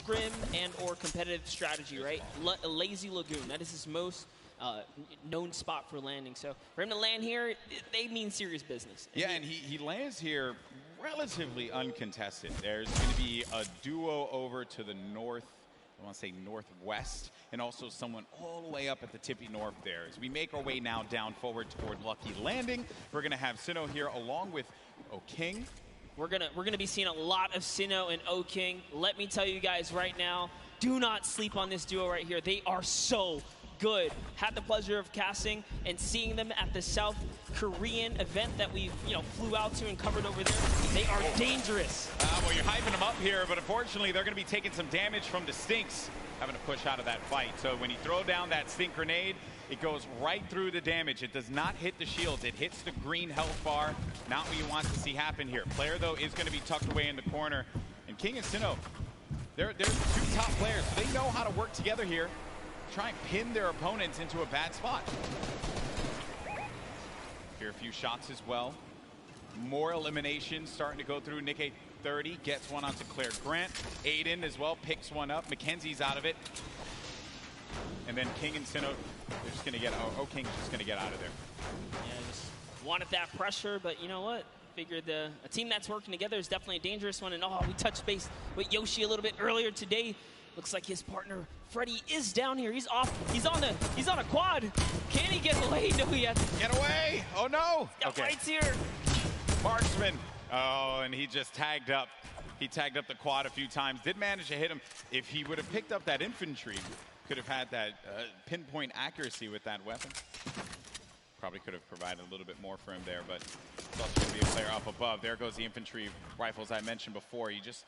scrim and or competitive strategy, right? Lazy Lagoon, that is his most known spot for landing. So for him to land here, they mean serious business. And he lands here relatively uncontested. There's going to be a duo over to the north, I want to say northwest, and also someone all the way up at the tippy north there. As we make our way now down forward toward Lucky Landing, we're going to have Sinnoh here along with O-King. We're gonna be seeing a lot of Sinnoh and O-King. Let me tell you guys right now, do not sleep on this duo right here. They are so good. Had the pleasure of casting and seeing them at the South Korean event that we flew out to and covered over there. They are dangerous. Well, you're hyping them up here, but unfortunately they're going to be taking some damage from the Stinks, having to push out of that fight. So when you throw down that Stink Grenade, it goes right through the damage. It does not hit the shields. It hits the green health bar. Not what you want to see happen here. Player, though, is going to be tucked away in the corner. And King and Sinnoh, they're two top players, so they know how to work together here. Try and pin their opponents into a bad spot. Here a few shots as well. More eliminations starting to go through. Nick 30 gets one onto Claire Grant. Aiden as well picks one up. Mackenzie's out of it. And then King and Sinnoh, they're just going to get, King's just going to get out of there. Yeah, just wanted that pressure, but you know what? Figured a team that's working together is definitely a dangerous one. And we touched base with Yoshi a little bit earlier today. Looks like his partner Freddy is down here. He's off. He's on a quad. Can he get away? No, he has to get away. Oh no. Okay. Right here. Marksman. Oh, and he just tagged up. He tagged up the quad a few times. Did manage to hit him. If he would have picked up that infantry, could have had that pinpoint accuracy with that weapon. Probably could have provided a little bit more for him there, but it's also going to be a player up above. There goes the infantry rifles I mentioned before. It's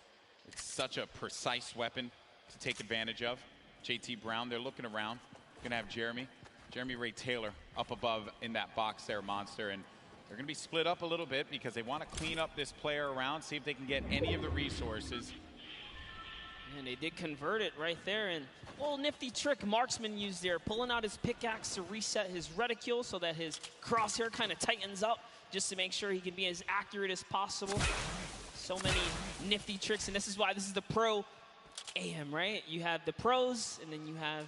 such a precise weapon to take advantage of. JT Brown, they're looking around. Gonna have Jeremy Ray Taylor up above in that box there, Monster, and they're gonna be split up a little bit because they want to clean up this player around, see if they can get any of the resources. And they did convert it right there, and a little nifty trick Marksman used there, pulling out his pickaxe to reset his reticule so that his crosshair kind of tightens up just to make sure he can be as accurate as possible. So many nifty tricks, and this is why this is the pro AM, right? You have the pros, and then you have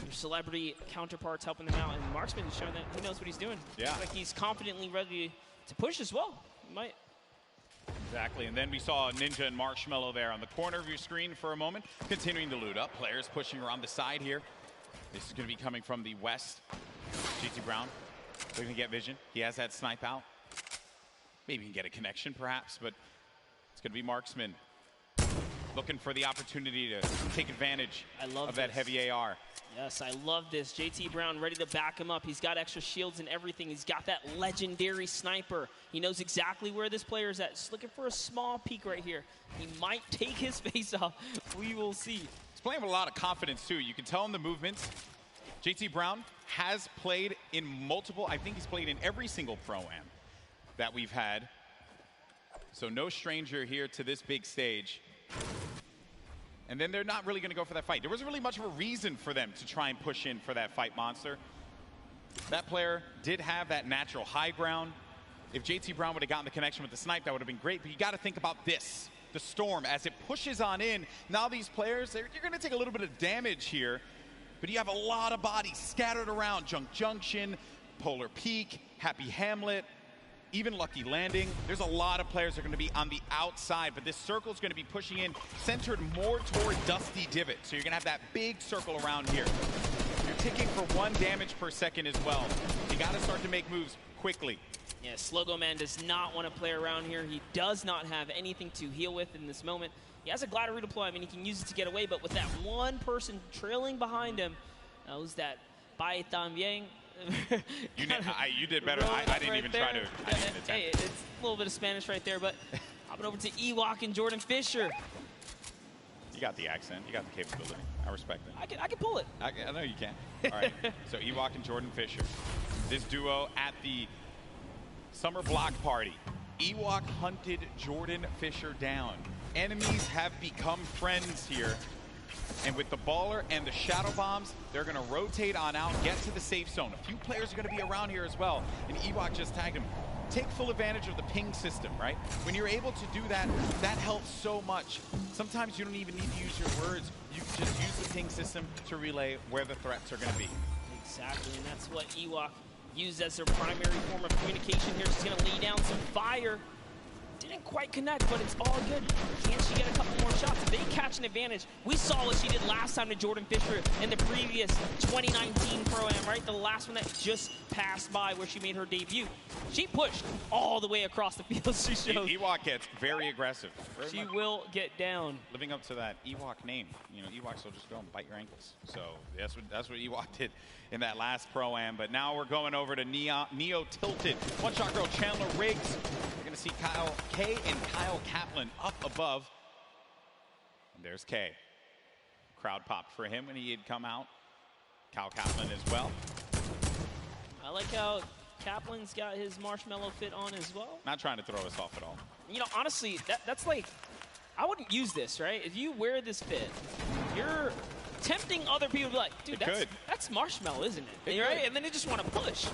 your celebrity counterparts helping them out, and Marksman is showing that he knows what he's doing. Yeah. Looks like he's confidently ready to push as well. He might. Exactly, and then we saw Ninja and Marshmallow there on the corner of your screen for a moment, continuing to loot up. Players pushing around the side here. This is going to be coming from the west. GT Brown looking to get vision. He has that snipe out. Maybe he can get a connection perhaps, but it's going to be Marksman looking for the opportunity to take advantage of that heavy AR. Yes, I love this. JT Brown ready to back him up. He's got extra shields and everything. He's got that legendary sniper. He knows exactly where this player is at. Just looking for a small peek right here. He might take his face off. We will see. He's playing with a lot of confidence, too. You can tell in the movements. JT Brown has played in multiple, I think he's played in every single Pro-Am that we've had. So no stranger here to this big stage. And then they're not really going to go for that fight. There wasn't really much of a reason for them to try and push in for that fight, Monster. That player did have that natural high ground. If JT Brown would have gotten the connection with the snipe, that would have been great. But you got to think about this, the storm, as it pushes on in. Now these players, you're going to take a little bit of damage here. But you have a lot of bodies scattered around. Junk Junction, Polar Peak, Happy Hamlet, even Lucky Landing. There's a lot of players that are going to be on the outside, but this circle is going to be pushing in, centered more toward Dusty Divot. So you're going to have that big circle around here. You're ticking for 1 damage per second as well. You got to start to make moves quickly. Yeah, Slogo Man does not want to play around here. He does not have anything to heal with in this moment. He has a glider redeploy. I mean, he can use it to get away, but with that one person trailing behind him, knows that Bye Tambien. You did better. I didn't even try to. Hey, it's a little bit of Spanish right there, but hopping over to Ewok and Jordan Fisher. You got the accent. You got the capability. I respect it. I can pull it. I know you can. All right. So Ewok and Jordan Fisher. This duo at the summer block party. Ewok hunted Jordan Fisher down. Enemies have become friends here. And with the baller and the shadow bombs, they're going to rotate on out, get to the safe zone. A few players are going to be around here as well. And Ewok just tagged him. take full advantage of the ping system, right? When you're able to do that, that helps so much. Sometimes you don't even need to use your words. You can just use the ping system to relay where the threats are going to be. Exactly, and that's what Ewok used as their primary form of communication here. She's going to lay down some fire. Didn't quite connect, but it's all good. Can she get a couple more shots? If they catch an advantage, we saw what she did last time to Jordan Fisher in the previous 2019 Pro-Am, right? The last one that just passed by where she made her debut. She pushed all the way across the field. She showed. Ewok gets very aggressive. She will get down. Living up to that Ewok name. You know, Ewoks will just go and bite your ankles. So that's what Ewok did in that last Pro-Am. But now we're going over to Neo Tilted. One-shot girl Chandler Riggs. You're going to see Kyle K and Kyle Kaplan up above. And there's K. Crowd popped for him when he had come out. Kyle Kaplan as well. I like how Kaplan's got his marshmallow fit on as well. Not trying to throw us off at all. You know, honestly, that's like, I wouldn't use this, right? If you wear this fit, you're tempting other people to be like, dude, that's marshmallow, isn't it? Right? And then they just want to push.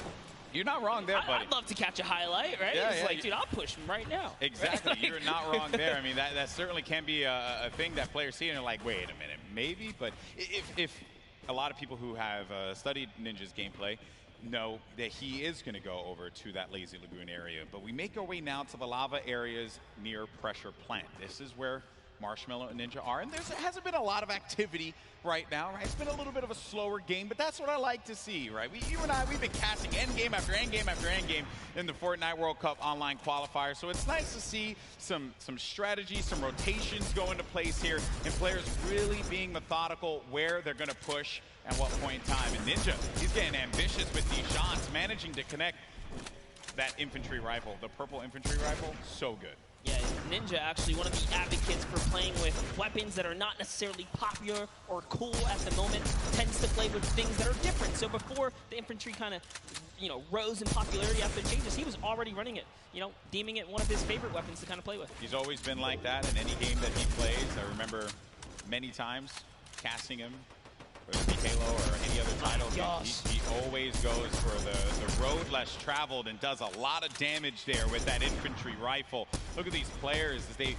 You're not wrong there, buddy. I'd love to catch a highlight, right? Yeah, it's like, dude, I'll push him right now. Exactly. Right? You're not wrong there. I mean, that certainly can be a thing that players see and they're like, wait a minute, maybe? But if a lot of people who have studied Ninja's gameplay know that he is going to go over to that Lazy Lagoon area. But we make our way now to the lava areas near Pressure Plant. This is where Marshmallow and Ninja are, and there hasn't been a lot of activity right now, right? It's been a little bit of a slower game, but that's what I like to see, right? You and I, we've been casting endgame after endgame after endgame in the Fortnite World Cup online qualifier, so it's nice to see some strategy, some rotations go into place here, and players really being methodical where they're going to push at what point in time. And Ninja, he's getting ambitious with these shots, managing to connect that infantry rifle, the purple infantry rifle, so good. Yeah, Ninja actually one of the advocates for playing with weapons that are not necessarily popular or cool at the moment, tends to play with things that are different. So before the infantry kind of, you know, rose in popularity after the changes, he was already running it, you know, deeming it one of his favorite weapons to kind of play with. He's always been like that in any game that he plays. I remember many times casting him, whether it be Halo or any other title. He always goes for the road less traveled and does a lot of damage there with that infantry rifle. Look at these players as they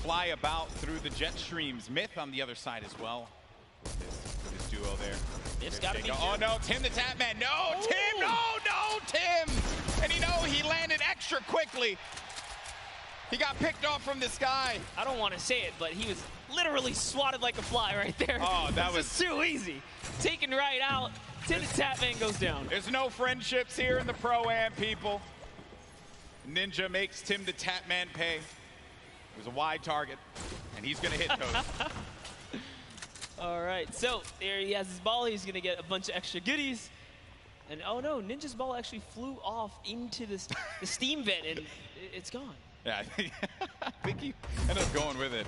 fly about through the jet streams. Myth on the other side as well with this duo there. It's got to be oh no, Tim the Tatman. No, Tim, no, Tim. And you know, he landed extra quickly. He got picked off from the sky. I don't want to say it, but he was literally swatted like a fly right there. Oh, that was too easy. Taken right out. Tim the Tatman goes down. There's no friendships here in the Pro-Am, people. Ninja makes Tim the Tatman pay. It was a wide target, and he's going to hit those. All right, so there he has his ball. He's going to get a bunch of extra goodies. And oh no, Ninja's ball actually flew off into the steam vent, and it's gone. Yeah, I think he ended up going with it.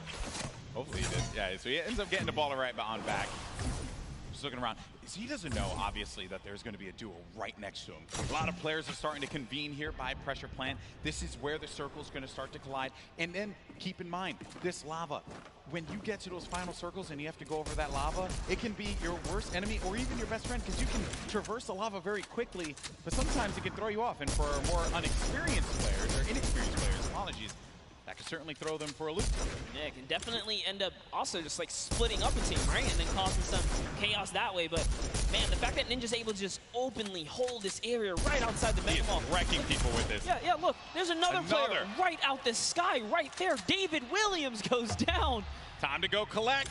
Hopefully he did. Yeah, so he ends up getting the ball right on back. Just looking around. So he doesn't know, obviously, that there's going to be a duo right next to him. A lot of players are starting to convene here by Pressure Plant. This is where the circle's going to start to collide. And then keep in mind, this lava, when you get to those final circles and you have to go over that lava, it can be your worst enemy or even your best friend because you can traverse the lava very quickly, but sometimes it can throw you off. And for more unexperienced players, or inexperienced players, apologies, that could certainly throw them for a loop. Yeah, it can definitely end up also just like splitting up a team, right? And then causing some chaos that way. But man, the fact that Ninja's able to just openly hold this area right outside the Mega Mall. Wrecking people with this. Yeah, look, there's another player right out the sky right there. David Williams goes down. Time to go collect.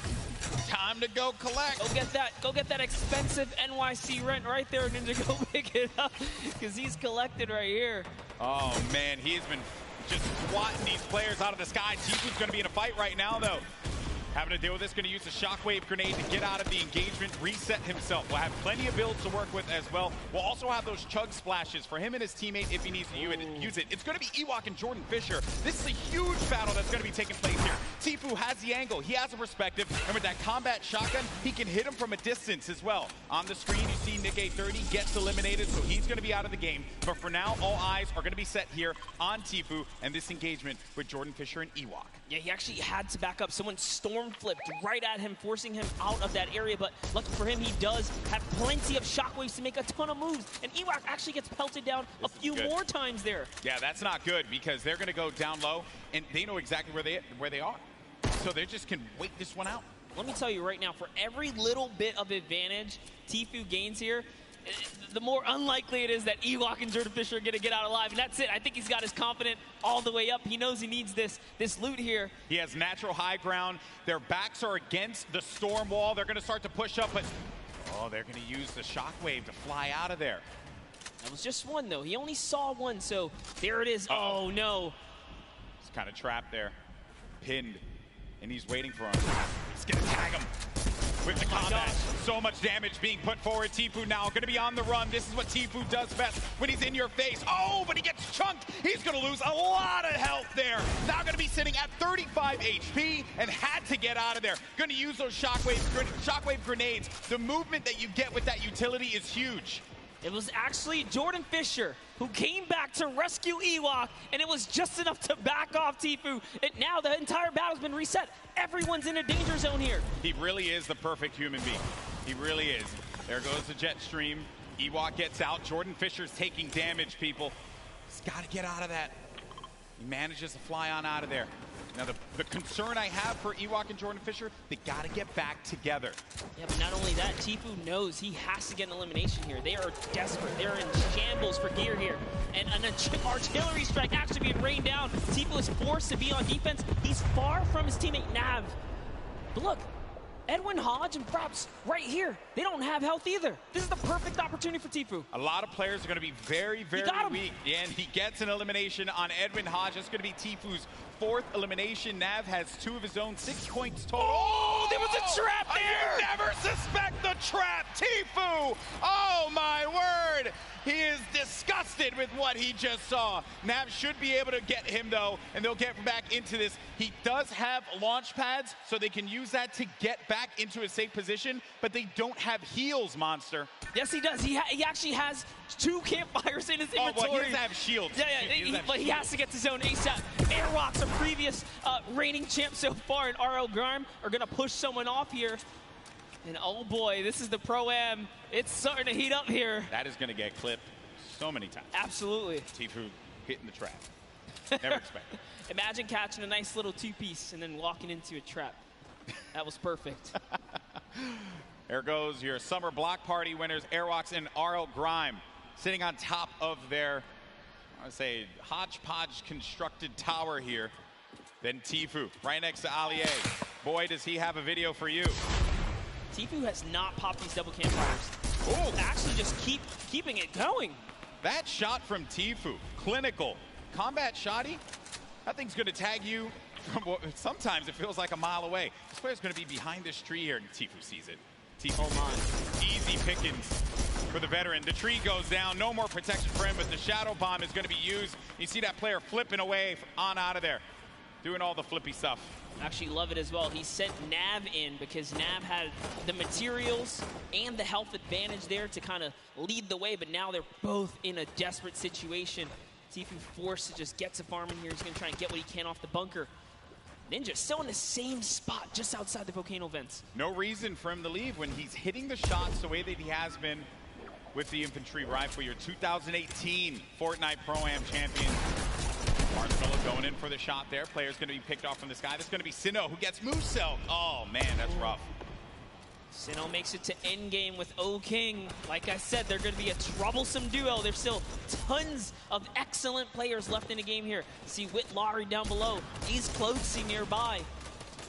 Time to go collect. Go get that expensive NYC rent right there, Ninja. Go pick it up because he's collected right here. Oh man, he's been just swatting these players out of the sky. Tifu's going to be in a fight right now, though. Having to deal with this, going to use the shockwave grenade to get out of the engagement, reset himself. We'll have plenty of builds to work with as well. We'll also have those chug splashes for him and his teammate if he needs to use it. It's going to be Ewok and Jordan Fisher. This is a huge battle that's going to be taking place here. Tifu has the angle. He has a perspective. And with that combat shotgun, he can hit him from a distance as well. On the screen, you see Nick 830 gets eliminated, so he's going to be out of the game. But for now, all eyes are going to be set here on Tifu and this engagement with Jordan Fisher and Ewok. Yeah, he actually had to back up. Someone stormed storm flipped right at him, forcing him out of that area. But lucky for him, he does have plenty of shockwaves to make a ton of moves. And Ewok actually gets pelted down a few more times there. Yeah, that's not good because they're going to go down low, and they know exactly where they are. So they just can wait this one out. Let me tell you right now, for every little bit of advantage Tfue gains here, the more unlikely it is that Ewok and Jordan Fisher are going to get out alive. And that's it. I think he's got his confidence all the way up. He knows he needs this loot here. He has natural high ground. Their backs are against the storm wall. They're going to start to push up, but they're going to use the shockwave to fly out of there. That was just one, though. He only saw one, so there it is. Oh, no. He's kind of trapped there, pinned, and he's waiting for him. He's going to tag him with the combat. So much damage being put forward. Tfue now going to be on the run. This is what Tfue does best when he's in your face. Oh, but he gets chunked. He's going to lose a lot of health there. Now going to be sitting at 35 HP and had to get out of there. Going to use those shockwave grenades. The movement that you get with that utility is huge. It was actually Jordan Fisher who came back to rescue Ewok, and it was just enough to back off Tfue. And now the entire battle's been reset. Everyone's in a danger zone here. He really is the perfect human being. He really is. There goes the jet stream. Ewok gets out. Jordan Fisher's taking damage, people. He's got to get out of that. He manages to fly on out of there. Now, the concern I have for Ewok and Jordan Fisher, they got to get back together. Yeah, but not only that, Tfue knows he has to get an elimination here. They are desperate. They're in shambles for gear here. And an artillery strike actually being rained down. Tfue is forced to be on defense. He's far from his teammate Nav. But look, Edwin Hodge and Props right here. They don't have health either. This is the perfect opportunity for Tfue. A lot of players are going to be very, very weak. Yeah, and he gets an elimination on Edwin Hodge. That's going to be Tfue's fourth elimination. Nav has 2 of his own, 6 points total. Oh, there was a trap there! You never suspect the trap, Tfue! Oh, my word! He is disgusted with what he just saw. Nav should be able to get him, though, and they'll get back into this. He does have launch pads, so they can use that to get back into a safe position, but they don't have heals, Monster. Yes, he does. He actually has 2 campfires in his inventory. Oh, well, he doesn't have shields. Yeah, but he has to get to zone ASAP. Airwalks, a previous reigning champ so far, and RL Grime are going to push someone off here. And oh boy, this is the Pro-Am. It's starting to heat up here. That is going to get clipped so many times. Absolutely. Tfue hitting the trap. Never expected. Imagine catching a nice little 2-piece and then walking into a trap. That was perfect. There goes your summer block party winners, Airwalks and RL Grime, sitting on top of their, I would say, hodgepodge constructed tower here. Then Tfue, right next to Allier. Boy, does he have a video for you. Tfue has not popped these double campfires. Oh, actually just keeping it going. That shot from Tfue, clinical. Combat shotty, that thing's going to tag you from, sometimes it feels like a mile away. This player's going to be behind this tree here, and Tfue sees it. Tfue, easy pickings for the veteran. The tree goes down, no more protection for him, but the shadow bomb is going to be used. You see that player flipping away on out of there, doing all the flippy stuff. Actually love it as well. He sent Nav in because Nav had the materials and the health advantage there to kind of lead the way, but now they're both in a desperate situation. Tfue forced to just get to farm in here. He's going to try and get what he can off the bunker. Ninja still in the same spot just outside the volcano vents. No reason for him to leave when he's hitting the shots the way that he has been with the infantry rifle. Your 2018 Fortnite Pro-Am champion. Marshmallow going in for the shot there. Player's going to be picked off from the sky. That's going to be Sinnoh who gets Moose Cell. Oh, man, that's rough. Sinnoh makes it to endgame with O-King. Like I said, they're going to be a troublesome duo. There's still tons of excellent players left in the game here. See Whit Lowry down below. He's closing nearby.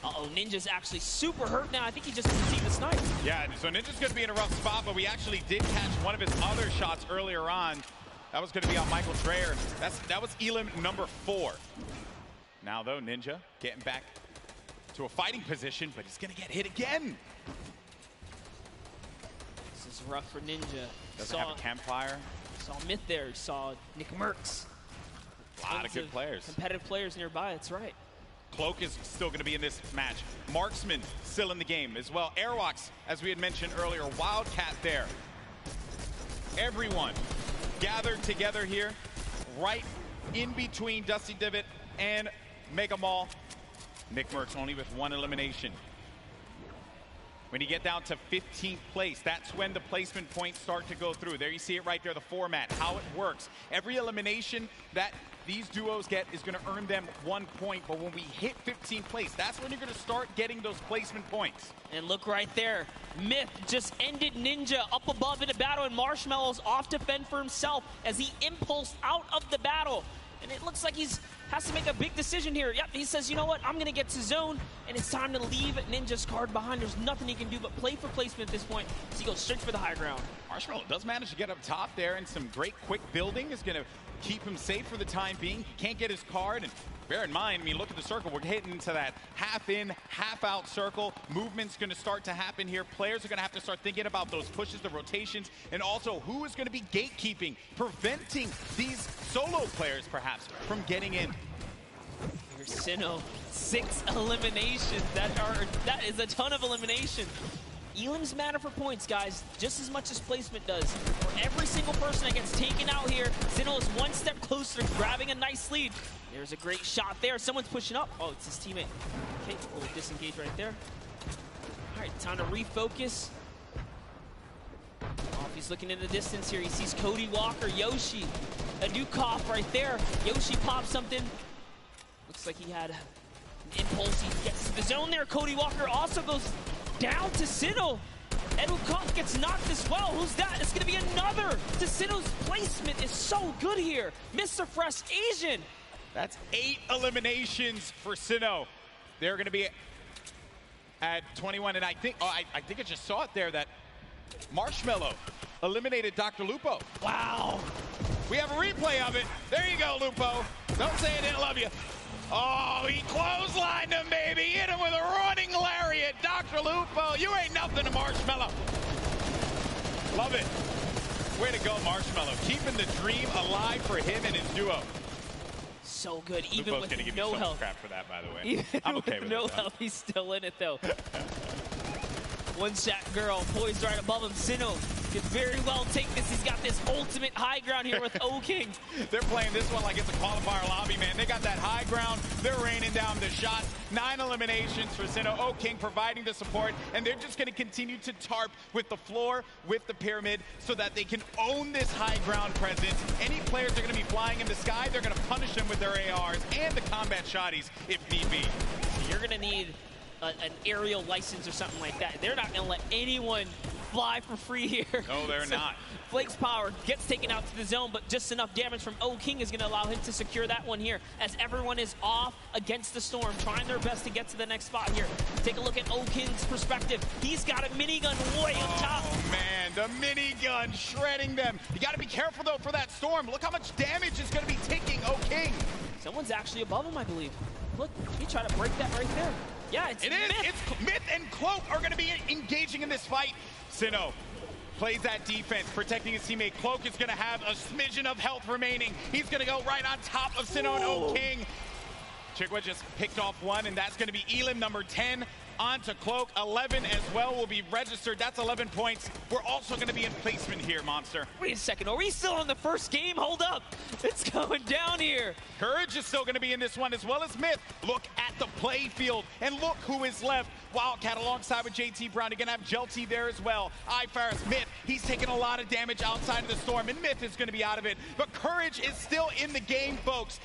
Uh-oh, Ninja's actually super hurt now. I think he just received the snipe. Yeah, so Ninja's going to be in a rough spot, but we actually did catch one of his other shots earlier on. That was going to be on Michael Dreyer. That was elim number 4. Now, though, Ninja getting back to a fighting position, but he's going to get hit again. This is rough for Ninja. Doesn't have a campfire. Saw Myth there. Saw Nick Merckx. A lot of good players. Competitive players nearby, that's right. Cloak is still going to be in this match. Marksman still in the game as well. Airwalks, as we had mentioned earlier, Wildcat there. Everyone gathered together here, right in between Dusty Divot and Mega Mall. Nick Merckx only with 1 elimination. When you get down to 15th place, that's when the placement points start to go through. There you see it right there, the format, how it works. Every elimination that these duos get is going to earn them 1 point, but when we hit 15th place, that's when you're going to start getting those placement points. And look right there, Myth just ended Ninja up above in a battle, and Marshmallow's off to fend for himself as he impulsed out of the battle. And it looks like he's has to make a big decision here. Yep, he says, you know what, I'm going to get to zone, and it's time to leave Ninja's card behind. There's nothing he can do but play for placement at this point, so he goes straight for the high ground. Marshmallow does manage to get up top there, and some great quick building is going to keep him safe for the time being. He can't get his card, and bear in mind, I mean, look at the circle. We're hitting into that half in, half out circle. Movement's going to start to happen here. Players are going to have to start thinking about those pushes, the rotations, and also who is going to be gatekeeping, preventing these solo players, perhaps, from getting in. Here's Sinnoh, 6 eliminations. That is a ton of elimination. Elim's matter for points, guys, just as much as placement does. For every single person that gets taken out here, Sinnoh is one step closer to grabbing a nice lead. There's a great shot there. Someone's pushing up. Oh, it's his teammate. Okay, we'll disengage right there. All right, time to refocus. Oh, he's looking in the distance here. He sees Cody Walker, Yoshi, a new cough right there. Yoshi pops something. Looks like he had an impulse. He gets to the zone there. Cody Walker also goes down to Sinnoh. Edukov gets knocked as well. Who's that? It's going to be another. Sinnoh's placement is so good here. Mr. Fresh Asian. That's 8 eliminations for Sinnoh. They're going to be at 21, and I think I just saw it there that Marshmallow eliminated Dr. Lupo. Wow. We have a replay of it. There you go, Lupo. Don't say I didn't love you. Oh, he clotheslined him, baby. Hit him with a running lariat. Dr. Lupo, you ain't nothing to Marshmallow. Love it. Way to go, Marshmallow. Keeping the dream alive for him and his duo. So good, even Lupo's with give no me so help. much crap for that, by the way. Even I'm okay with no it, help, he's still in it, though. One shot girl poised right above him. Sinnoh could very well take this. He's got this ultimate high ground here with O-King. They're playing this one like it's a qualifier lobby, man. They got that high ground. They're raining down the shots. 9 eliminations for Sinnoh. O-King providing the support, and they're just going to continue to tarp with the floor, with the pyramid, so that they can own this high ground presence. Any players that are going to be flying in the sky, they're going to punish them with their ARs and the combat shotties if need be. You're going to need an aerial license or something like that. They're not going to let anyone fly for free here. No, they're not. Flake's power gets taken out to the zone, but just enough damage from O-King is going to allow him to secure that one here, as everyone is off against the storm, trying their best to get to the next spot here. Take a look at O-King's perspective. He's got a minigun way up top. Oh, man, the minigun shredding them. You got to be careful, though, for that storm. Look how much damage is going to be taking O-King. Someone's actually above him, I believe. Look, he tried to break that right there. Yeah, it is. Myth. It's Myth and Cloak are going to be engaging in this fight. Sinnoh plays that defense, protecting his teammate. Cloak is going to have a smidgen of health remaining. He's going to go right on top of Sinnoh and O-King. Chigwa just picked off one, and that's going to be Elim number 10. On to Cloak. 11 as well will be registered. That's 11 points. We're also going to be in placement here, Monster. Wait a second. Are we still in the first game? Hold up. It's going down here. Courage is still going to be in this one, as well as Myth. Look at the play field, and look who is left. Wildcat alongside with JT Brown. You're going to have Jelty there as well. iFaris, Myth, he's taking a lot of damage outside of the storm, and Myth is going to be out of it. But Courage is still in the game, folks.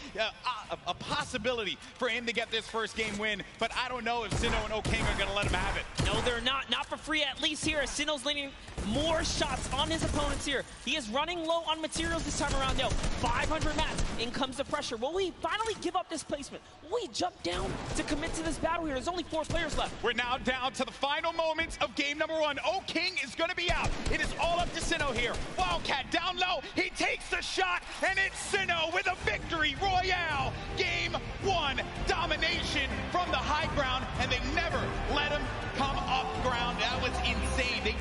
A possibility for him to get this first game win, but I don't know if Sinnoh and O-King are going to let him have it. No, they're not. Not for free, at least here, as Sinnoh's landing more shots on his opponents here. He is running low on materials this time around, though. 500 mats. In comes the pressure. Will we finally give up this placement? Will we jump down to commit to this battle here? There's only 4 players left. We're now down to the final moments of game number 1. O-King is going to be out. It is all up to Sinnoh here. Wildcat down low. He takes the shot, and it's Sinnoh with a victory royale. Game 1 domination from the high ground, and they never let him come off ground. That was insane. They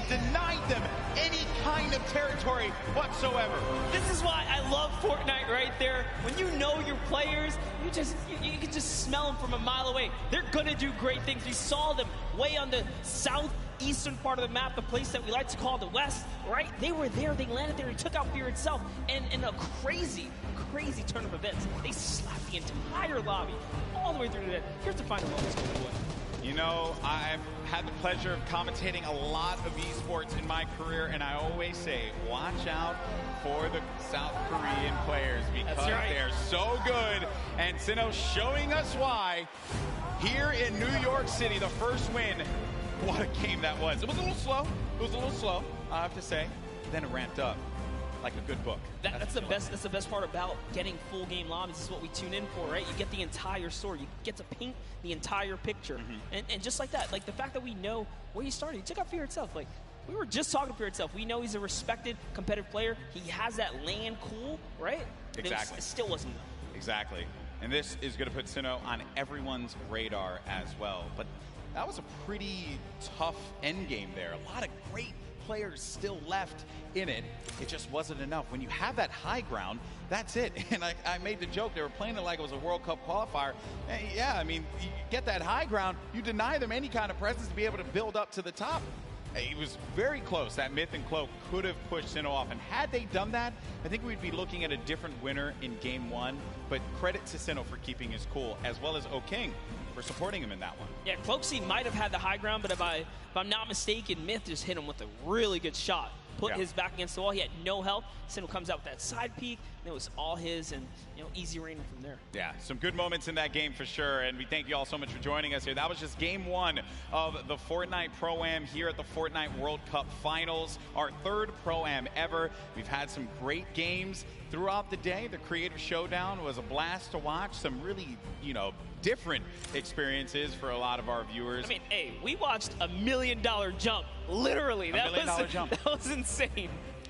denied them any kind of territory whatsoever. This is why I love Fortnite right there. When you know your players, you can just smell them from a mile away. They're gonna do great things. We saw them way on the southeastern part of the map, the place that we like to call the West, right? They were there, they landed there, he took out Fear itself, and in a crazy turn of events, they slapped the entire lobby all the way through to the end. Here's the final moments. You know, I've had the pleasure of commentating a lot of esports in my career, and I always say, watch out for the South Korean players because they're so good. And Sinnoh showing us why here in New York City, the first win. What a game that was. It was a little slow. It was a little slow, I have to say. Then it ramped up like a good book. That's the best. That's the best part about getting full game lobbies. This is what we tune in for, right? You get the entire story. You get to paint the entire picture, and just like that, like the fact that we know where he started. He took out Fear itself. Like we were just talking to Fear itself. We know he's a respected, competitive player. He has that land cool, right? Exactly. It still wasn't enough. Exactly. And this is going to put Sinnoh on everyone's radar as well. But that was a pretty tough end game there. A lot of great players still left in it. It just wasn't enough. When you have that high ground, that's it. And I made the joke, they were playing it like it was a World Cup qualifier. And yeah, I mean, you get that high ground, you deny them any kind of presence to be able to build up to the top. It was very close. That Myth and Cloak could have pushed Sinnoh off. And had they done that, I think we'd be looking at a different winner in game one. But credit to Sinnoh for keeping his cool, as well as O'King for supporting him in that one. Yeah, Cloaksy might have had the high ground, but if I'm not mistaken, Myth just hit him with a really good shot. Put his back against the wall. He had no help. Sinnoh comes out with that side peek, and it was all his, and easy raining from there. Yeah, some good moments in that game for sure, and we thank you all so much for joining us here. That was just game one of the Fortnite Pro-Am here at the Fortnite World Cup Finals, our third Pro-Am ever. We've had some great games throughout the day. The Creator Showdown was a blast to watch. Some really, different experiences for a lot of our viewers. I mean, hey, we watched $1 million jump, literally. $1 million jump. That was insane.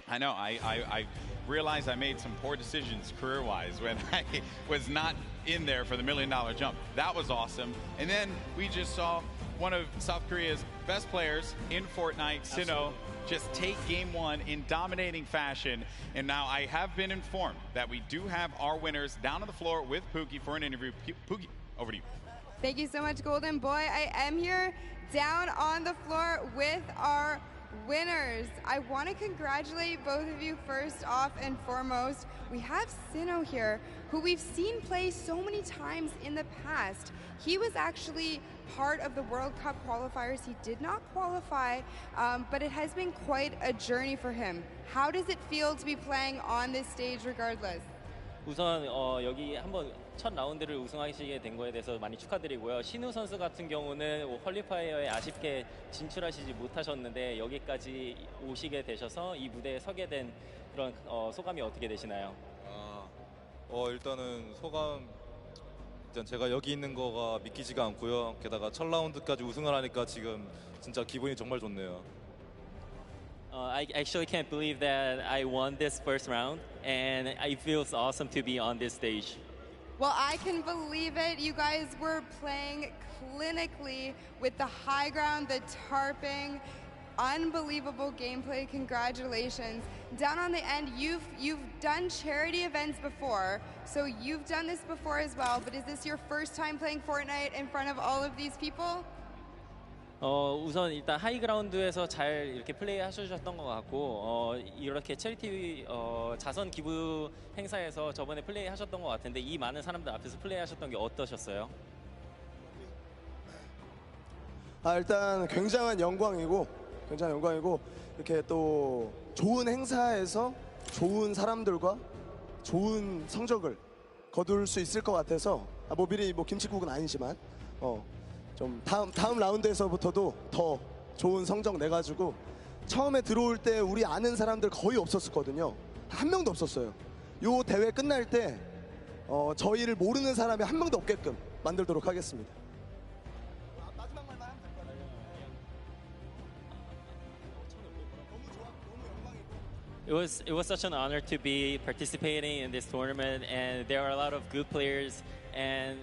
I know. I realized I made some poor decisions career-wise when I was not in there for the $1 million jump. That was awesome. And then we just saw one of South Korea's best players in Fortnite, Sinnoh, just take game one in dominating fashion. And now I have been informed that we do have our winners down on the floor with Pookie for an interview. Pookie, over to you. Thank you so much, Golden Boy. I am here down on the floor with our winners. I want to congratulate both of you first off and foremost. We have Sinnoh here, who we've seen play so many times in the past. He was actually part of the World Cup qualifiers. He did not qualify, but it has been quite a journey for him. How does it feel to be playing on this stage regardless? 우선 여기 한번 첫 라운드를 우승하시게 된 거에 대해서 많이 축하드리고요. 신우 선수 같은 경우는 퀄리파이어에 아쉽게 진출하시지 못하셨는데 여기까지 오시게 되셔서 이 무대에 서게 된 그런 소감이 어떻게 되시나요? 일단은 소감 일단 제가 여기 있는 거가 믿기지가 않고요. 게다가 첫 라운드까지 우승을 하니까 지금 진짜 기분이 정말 좋네요. I actually can't believe that I won this first round, and it feels awesome to be on this stage. Well, I can believe it. You guys were playing clinically with the high ground, the tarping, unbelievable gameplay. Congratulations. Down on the end, you've done charity events before, so you've done this before as well, but is this your first time playing Fortnite in front of all of these people? 우선 일단 하이그라운드에서 잘 이렇게 플레이 하셨던 것 같고 이렇게 체리티 자선 기부 행사에서 저번에 플레이 하셨던 것 같은데 이 많은 사람들 앞에서 플레이 하셨던 게 어떠셨어요? 일단 굉장한 영광이고 이렇게 또 좋은 행사에서 좋은 사람들과 좋은 성적을 거둘 수 있을 것 같아서 미리 김칫국은 아니지만 좀 다음 라운드에서부터도 더 좋은 성적 내가지고 처음에 들어올 때 우리 아는 사람들 거의 없었거든요. 한 명도 없었어요. 요 대회 끝날 때 저희를 모르는 사람이 한 명도 없게끔 만들도록 하겠습니다. 마지막 말만 하면 될 것 같아요. 너무 좋아, It was such an honor to be participating in this tournament, and there are a lot of good players and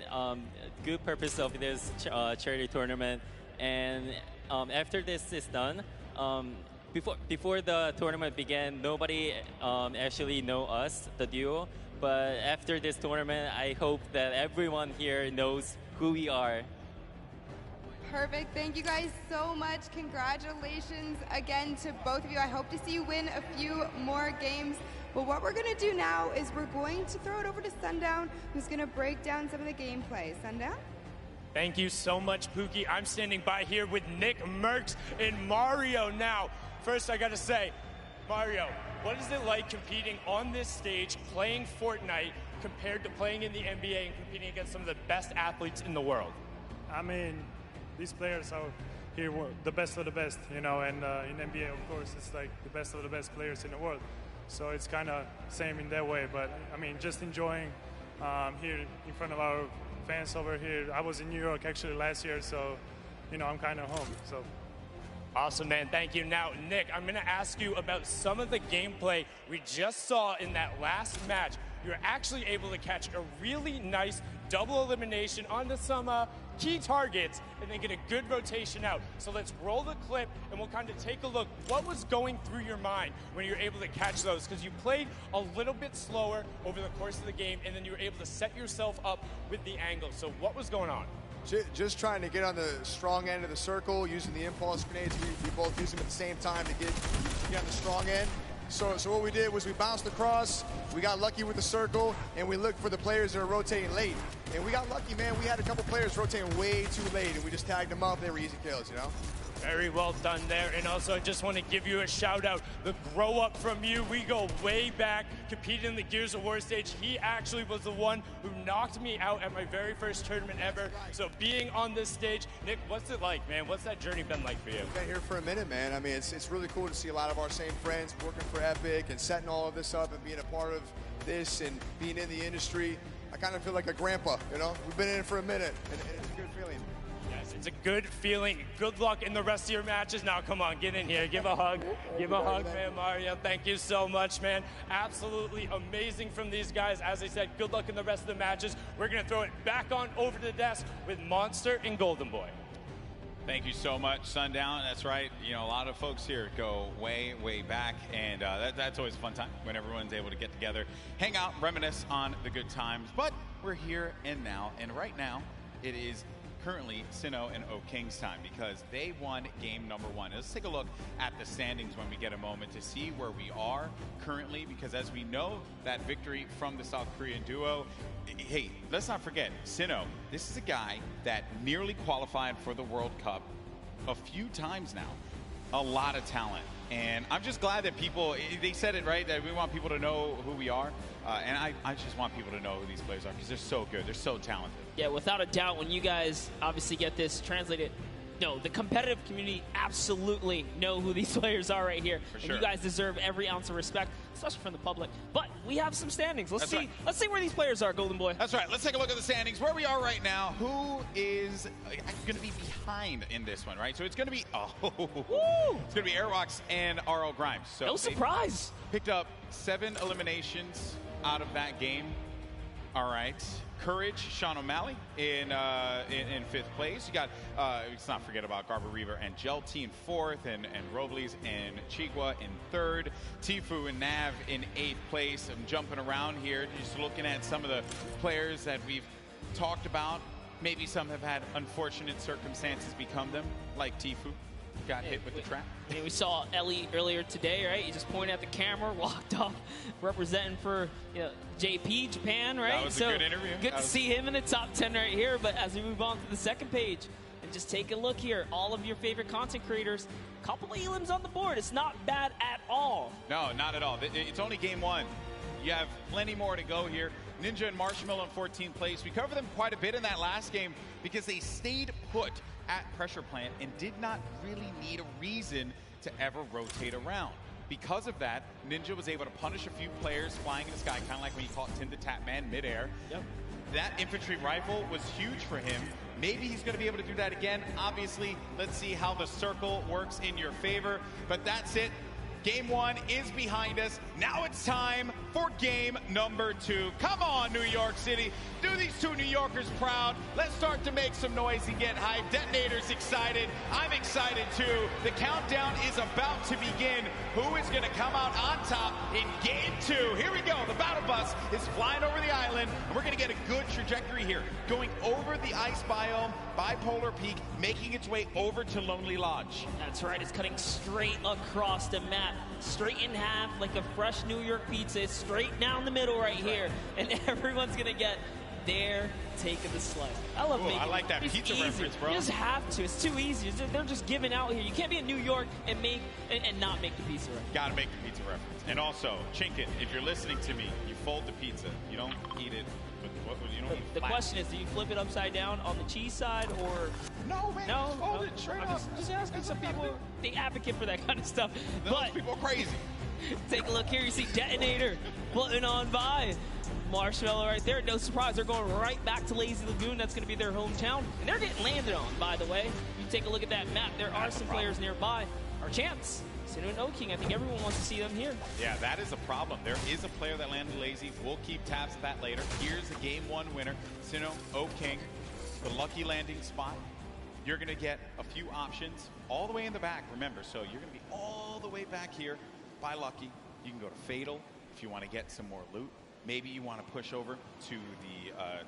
good purpose of this charity tournament. And after this is done, before the tournament began, nobody actually know us, the duo. But after this tournament, I hope that everyone here knows who we are. Perfect. Thank you guys so much. Congratulations again to both of you. I hope to see you win a few more games. But what we're going to do now is we're going to throw it over to Sundown, who's going to break down some of the gameplay. Sundown? Thank you so much, Pookie. I'm standing by here with Nick Merckx and Mario now. First, I gotta say, Mario, what is it like competing on this stage, playing Fortnite, compared to playing in the NBA and competing against some of the best athletes in the world? I mean, these players are here the best of the best, you know, and in NBA, of course, it's like the best of the best players in the world. So it's kind of same in that way, but I mean, just enjoying here in front of our fans over here. I was in New York actually last year, so, you know, I'm kind of home, so. Awesome, man. Thank you. Now, Nick, I'm going to ask you about some of the gameplay we just saw in that last match. You're actually able to catch a really nice double elimination onto some key targets and then get a good rotation out. So let's roll the clip and we'll kind of take a look. What was going through your mind when you were able to catch those? Because you played a little bit slower over the course of the game and then you were able to set yourself up with the angle. So what was going on? Just trying to get on the strong end of the circle, using the impulse grenades. We both use them at the same time to get on the strong end. So what we did was we bounced across, we got lucky with the circle, and we looked for the players that are rotating late. And we got lucky, man. We had a couple players rotating way too late, and we just tagged them up. They were easy kills, you know? Very well done there. And also, I just want to give you a shout out. The grow up from you. We go way back, competed in the Gears of War stage. He actually was the one who knocked me out at my very first tournament ever. So being on this stage, Nick, what's it like, man? What's that journey been like for you? I've been here for a minute, man. I mean, it's really cool to see a lot of our same friends working for Epic and setting all of this up and being a part of this and being in the industry. I kind of feel like a grandpa, you know? We've been in it for a minute, and it's a good feeling. Yes, it's a good feeling. Good luck in the rest of your matches. Now, come on, get in here. Give a hug. Give a hug, man, Mario. Thank you so much, man. Absolutely amazing from these guys. As I said, good luck in the rest of the matches. We're going to throw it back on over to the desk with Monster and Golden Boy. Thank you so much, Sundown. That's right. You know, a lot of folks here go way, way back, and that's always a fun time when everyone's able to get together, hang out, reminisce on the good times. But we're here and now, and right now it is currently Sinnoh and O King's time because they won game number one. Let's take a look at the standings when we get a moment to see where we are currently, because as we know, that victory from the South Korean duo, hey, let's not forget, Sinnoh, this is a guy that nearly qualified for the World Cup a few times now. A lot of talent. And I'm just glad that people, they said it right, that we want people to know who we are. And I just want people to know who these players are because they're so good. They're so talented. Yeah, without a doubt, when you guys obviously get this translated, no, the competitive community absolutely know who these players are right here. For and sure. you guys deserve every ounce of respect, especially from the public. But we have some standings. Let's see. right. Let's see where these players are, Golden Boy. That's right. Let's take a look at the standings. Where we are right now. Who is going to be behind in this one, right? So it's going to be, it's going to be Airwalks and RL Grimes. So No surprise. Picked up 7 eliminations out of that game. All right. Courage, Sean O'Malley in 5th place. You got, let's not forget about Garber Reaver and Gelty in 4th, and Robles and Chigua in 3rd. Tifu and Nav in 8th place. I'm jumping around here, just looking at some of the players that we've talked about. Maybe some have had unfortunate circumstances become them, like Tifu. Got hit with the trap. I mean, we saw Ellie earlier today, right? He just pointed at the camera, walked off, representing for JP, Japan, right? That was a good interview. Good to see him in the top 10 right here. But as we move on to the second page, and just take a look here, all of your favorite content creators, a couple of elims on the board. It's not bad at all. No, not at all. It's only game one. You have plenty more to go here. Ninja and Marshmallow in 14th place. We covered them quite a bit in that last game because they stayed put at pressure plant and did not really need a reason to ever rotate around. Because of that, Ninja was able to punish a few players flying in the sky, kind of like when you caught Tin the Tap Man midair. Yep. That infantry rifle was huge for him. Maybe he's going to be able to do that again. Obviously, let's see how the circle works in your favor. But that's it. Game one is behind us. Now it's time for game number 2. Come on, New York City. Do these 2 New Yorkers proud. Let's start to make some noise and get hyped. Detonator's excited. I'm excited too. The countdown is about to begin. Who is going to come out on top in game 2? Here we go. The battle bus is flying over the island, and we're going to get a good trajectory here. Going over the ice biome, Bipolar Peak, making its way over to Lonely Lodge. That's right. It's cutting straight across the map, straight in half like a fresh New York pizza. It's straight down the middle right here. And everyone's going to get there taking the slice. I love making I like that it's pizza easy. reference, bro. You just have to. It's too easy. They're just giving out here. You can't be in New York and not make the pizza reference. Got to make the pizza reference. And also, Chinkin, if you're listening to me, you fold the pizza. You don't eat it. You don't eat The flat. question is, do you flip it upside down on the cheese side or? No, man. No, Just fold it straight up. Just asking. Some people they advocate for that kind of stuff. Those people are crazy. Take a look here. You see Detonator floating on by. Marshmallow right there. No surprise. They're going right back to Lazy Lagoon. That's going to be their hometown. And they're getting landed on, by the way. You take a look at that map. There are some players nearby. Our chance. Sinu and O-King. I think everyone wants to see them here. Yeah, that is a problem. There is a player that landed lazy. We'll keep tabs of that later. Here's the game 1 winner. Sinu, O-King. The lucky landing spot. You're going to get a few options all the way in the back, remember. So you're going to be all the way back here by Lucky. You can go to Fatal if you want to get some more loot. Maybe you want to push over to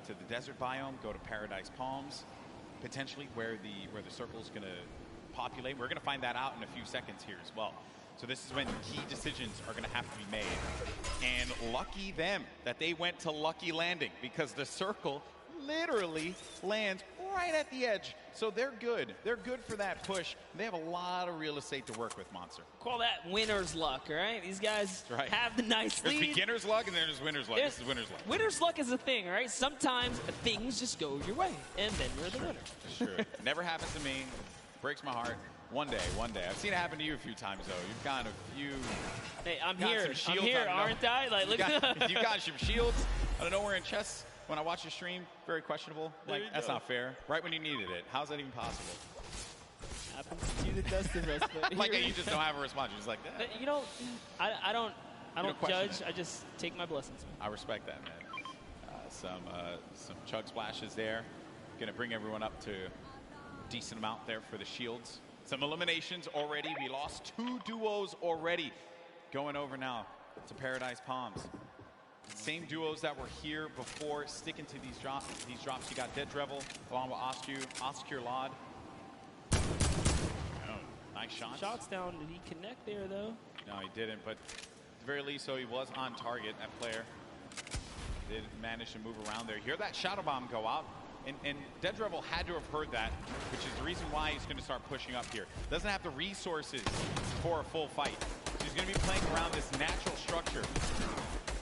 the desert biome, go to Paradise Palms, potentially where the circle is going to populate. We're going to find that out in a few seconds here as well. So this is when key decisions are going to have to be made. And lucky them that they went to Lucky Landing, because the circle literally lands right at the edge. So they're good. They're good for that push. They have a lot of real estate to work with, Monster. Call that winner's luck, all right? These guys right. have the nice There's lead. beginner's luck and then there's winner's luck. This is winner's luck. Winner's luck is a thing, right? Sometimes things just go your way, and then you're the winner. Sure. Never happens to me. Breaks my heart. One day. I've seen it happen to you a few times, though. You've gotten a few. Hey, I'm here, aren't I? Like, look at you got some shields out of nowhere in chests. When I watch your stream, very questionable. Like, that's not fair. Right when you needed it. How's that even possible? Happens to the best of us. But like, you just don't have a response. You're just like that. You know, I don't judge. I just take my blessings. I respect that, man. Some chug splashes there. Going to bring everyone up to a decent amount there for the shields. Some eliminations already. We lost 2 duos already. Going over now to Paradise Palms. Same duos that were here before, sticking to these drops. You got Dead Drevel along with Oscar Lod. Oh, nice shots. Shots down. Did he connect there, though? No, he didn't, but at the very least, so he was on target, that player. Did manage to move around there. Hear that Shadow Bomb go out. And Dead Drevel had to have heard that, which is the reason why he's going to start pushing up here. Doesn't have the resources for a full fight. So he's going to be playing around this natural structure.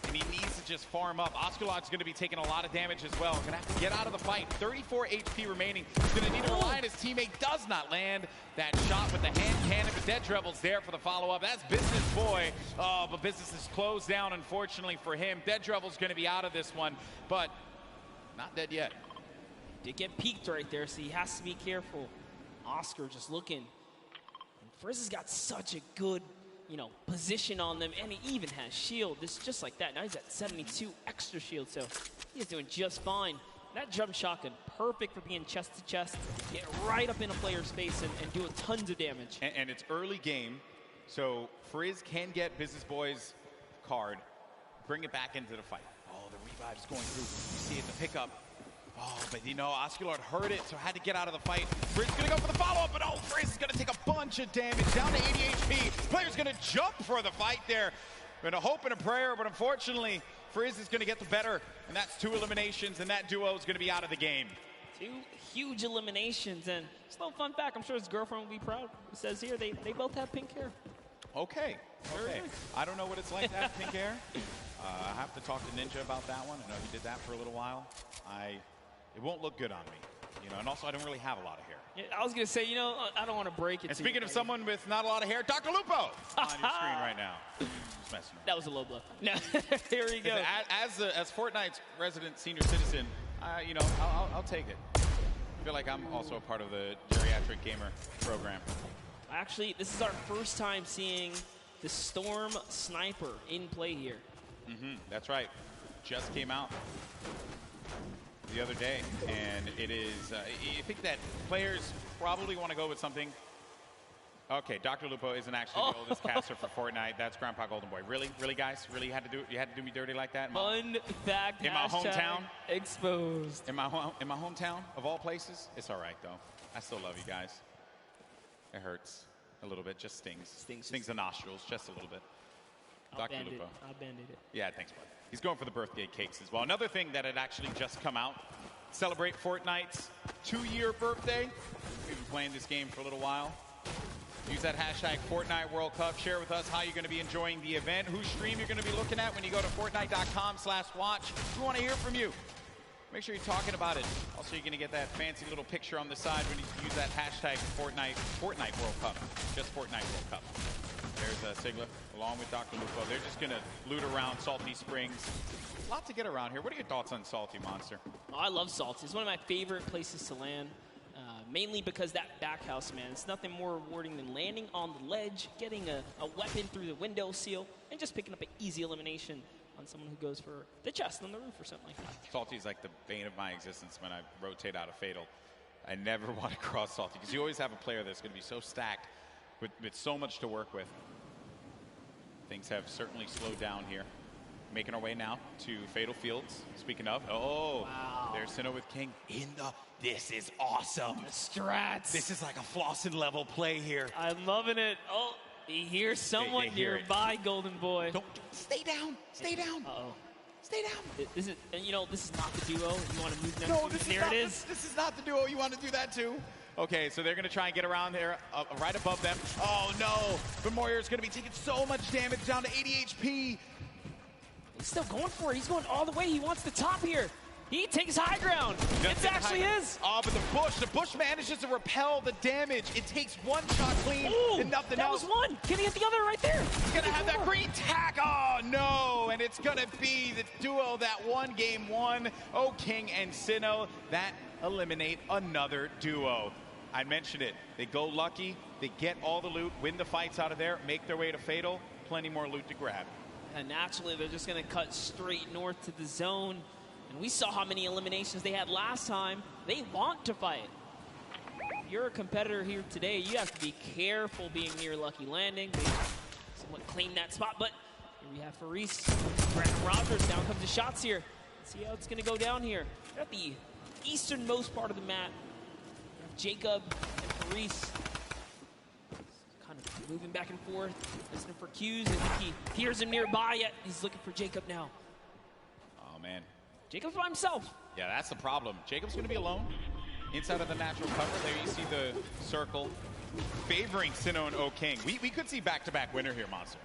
And he needs to just farm up. Osculot's going to be taking a lot of damage as well. Going to have to get out of the fight. 34 HP remaining. He's going to need to rely on his teammate. Does not land that shot with the hand cannon. But Dead Drevel's there for the follow-up. That's Business Boy. Oh, but business is closed down, unfortunately, for him. Dead Drevel's going to be out of this one, but not dead yet. Did get peeked right there, so he has to be careful. Oscar just looking. And Frizz has got such a good, position on them, and he even has shield. This just like that. Now he's at 72 extra shield, so he's doing just fine. That jump shotgun, perfect for being chest to chest, get right up in a player's face and doing tons of damage. And it's early game, so Frizz can get Business Boy's card, bring it back into the fight. Oh, the revive's going through. You see it, the pickup. Oh, but Osculard heard it, so had to get out of the fight. Frizz gonna go for the follow-up, but Frizz is gonna take a bunch of damage, down to 80 HP. Player's gonna jump for the fight there. Gonna hope and a prayer, but unfortunately, Frizz is gonna get the better, and that's 2 eliminations, and that duo is gonna be out of the game. 2 huge eliminations, and just a little fun fact, I'm sure his girlfriend will be proud. It says here, they both have pink hair. Okay. I don't know what it's like to have pink hair. I have to talk to Ninja about that one. I know he did that for a little while. It won't look good on me, and also I don't really have a lot of hair. Yeah, I was going to say, I don't want to break it. And speaking of someone with not a lot of hair, Dr. Lupo on your screen right now. Just messing around. That was a low blow. No, here we go. As Fortnite's resident senior citizen, I'll take it. I feel like I'm also a part of the geriatric gamer program. Actually, this is our first time seeing the Storm Sniper in play here. That's right. Just came out the other day, and it is, I think that players probably want to go with something. Okay, Dr. Lupo isn't actually the oldest caster for Fortnite. That's Grandpa Golden Boy. Really, guys? Really you had to do me dirty like that? Fun fact, in my hometown? Exposed. In my hometown, of all places? It's all right, though. I still love you guys. It hurts a little bit, just stings. Stings the nostrils, just a little bit. Dr. Lupo. I'll band-aid it. Yeah, thanks, bud. He's going for the birthday cakes as well. Another thing that had actually just come out, celebrate Fortnite's 2-year birthday. We've been playing this game for a little while. Use that hashtag Fortnite World Cup. Share with us how you're going to be enjoying the event, whose stream you're going to be looking at when you go to Fortnite.com/watch. We want to hear from you. Make sure you're talking about it. Also, you're going to get that fancy little picture on the side when you use that hashtag Fortnite World Cup. Just Fortnite World Cup. There's Sigla along with Dr. Lupo. They're just going to loot around Salty Springs. A lot to get around here. What are your thoughts on Salty, Monster? Oh, I love Salty. It's one of my favorite places to land. Mainly because that back house, man, it's nothing more rewarding than landing on the ledge, getting a weapon through the window seal, and just picking up an easy elimination on someone who goes for the chest on the roof or something like that. Salty's like the bane of my existence when I rotate out of Fatal. I never want to cross Salty because you always have a player that's going to be so stacked with so much to work with. Things have certainly slowed down here. Making our way now to Fatal Fields. Speaking of, wow. There's Sinnoh with King in the. This is awesome. The strats. This is like a Flossin level play here. I'm loving it. Oh, he hears someone nearby, Golden Boy. Don't stay down. Stay down. Uh-oh. Stay down. This is, and you know, this is not the duo. You want to move them. No, This is not the duo. You want to do that too. Okay, so they're going to try and get around there, right above them. Oh no! But Moyer's going to be taking so much damage, down to 80 HP. He's still going for it. He's going all the way. He wants the top here. He takes high ground. It's actually his. Oh, but the bush manages to repel the damage. It takes one shot clean and nothing else. That was one. Can he hit the other right there? He's going to have that green tack. Oh, no. And it's going to be the duo that won game one. Oh, King and Sinnoh. That eliminate another duo. I mentioned it. They go lucky. They get all the loot, win the fights out of there, make their way to Fatal. Plenty more loot to grab. And naturally, they're just going to cut straight north to the zone. And we saw how many eliminations they had last time. They want to fight. If you're a competitor here today, you have to be careful being near Lucky Landing. They somewhat claim that spot, but here we have Faris. Brandon Rogers, down comes the shots here. Let's see how it's going to go down here. They're at the easternmost part of the map. We have Jacob and Faris kind of moving back and forth, listening for cues. I think he hears him nearby, yet he's looking for Jacob now. Oh, man. Jacob's by himself. Yeah, that's the problem. Jacob's going to be alone inside of the natural cover. There you see the circle favoring Sinnoh and O-King. We could see back-to-back winner here, Monster,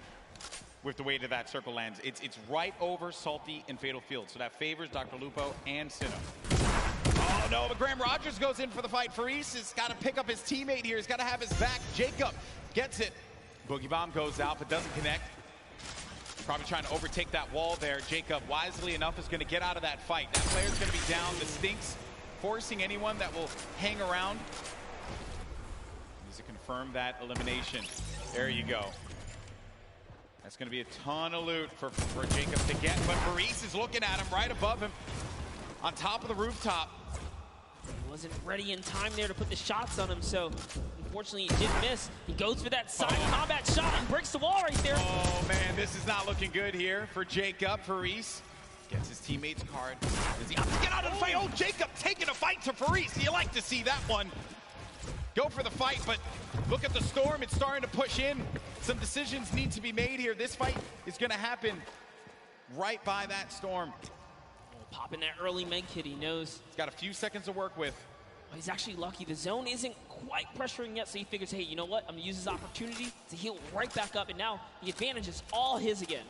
with the way that that circle lands. It's right over Salty and Fatal Field, so that favors Dr. Lupo and Sinnoh. Oh, no, but Graham Rogers goes in for the fight. Faris has got to pick up his teammate here. He's got to have his back. Jacob gets it. Boogie Bomb goes out, but doesn't connect. Probably trying to overtake that wall there. Jacob, wisely enough, is going to get out of that fight. That player's going to be down. The Stinks forcing anyone that will hang around. Needs to confirm that elimination. There you go. That's going to be a ton of loot for Jacob to get. But Faris is looking at him right above him on top of the rooftop. He wasn't ready in time there to put the shots on him, so unfortunately he did miss. He goes for that side combat shot and breaks the wall right there. Oh man, this is not looking good here for Jacob. Faris gets his teammate's card. Does he have to get out of the fight? Oh, Jacob taking a fight to Faris. You like to see that one. Go for the fight, but look at the storm. It's starting to push in. Some decisions need to be made here. This fight is going to happen right by that storm. Popping that early med kit, he knows. He's got a few seconds to work with. Well, he's actually lucky. The zone isn't quite pressuring yet, so he figures, hey, you know what? I'm going to use this opportunity to heal right back up, and now the advantage is all his again.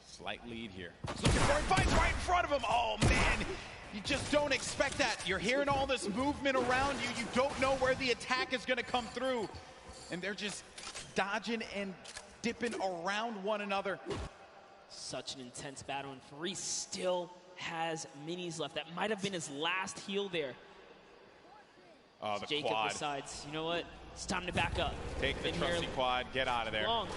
Slight lead here. He's looking for it. Finds right in front of him. Oh, man. You just don't expect that. You're hearing all this movement around you. You don't know where the attack is going to come through. And they're just dodging and dipping around one another. Such an intense battle, and Faris still has minis left. That might have been his last heal there. Oh, the Jacob quad. decides, you know what? It's time to back up. Take the trusty quad. Get out of there. Long.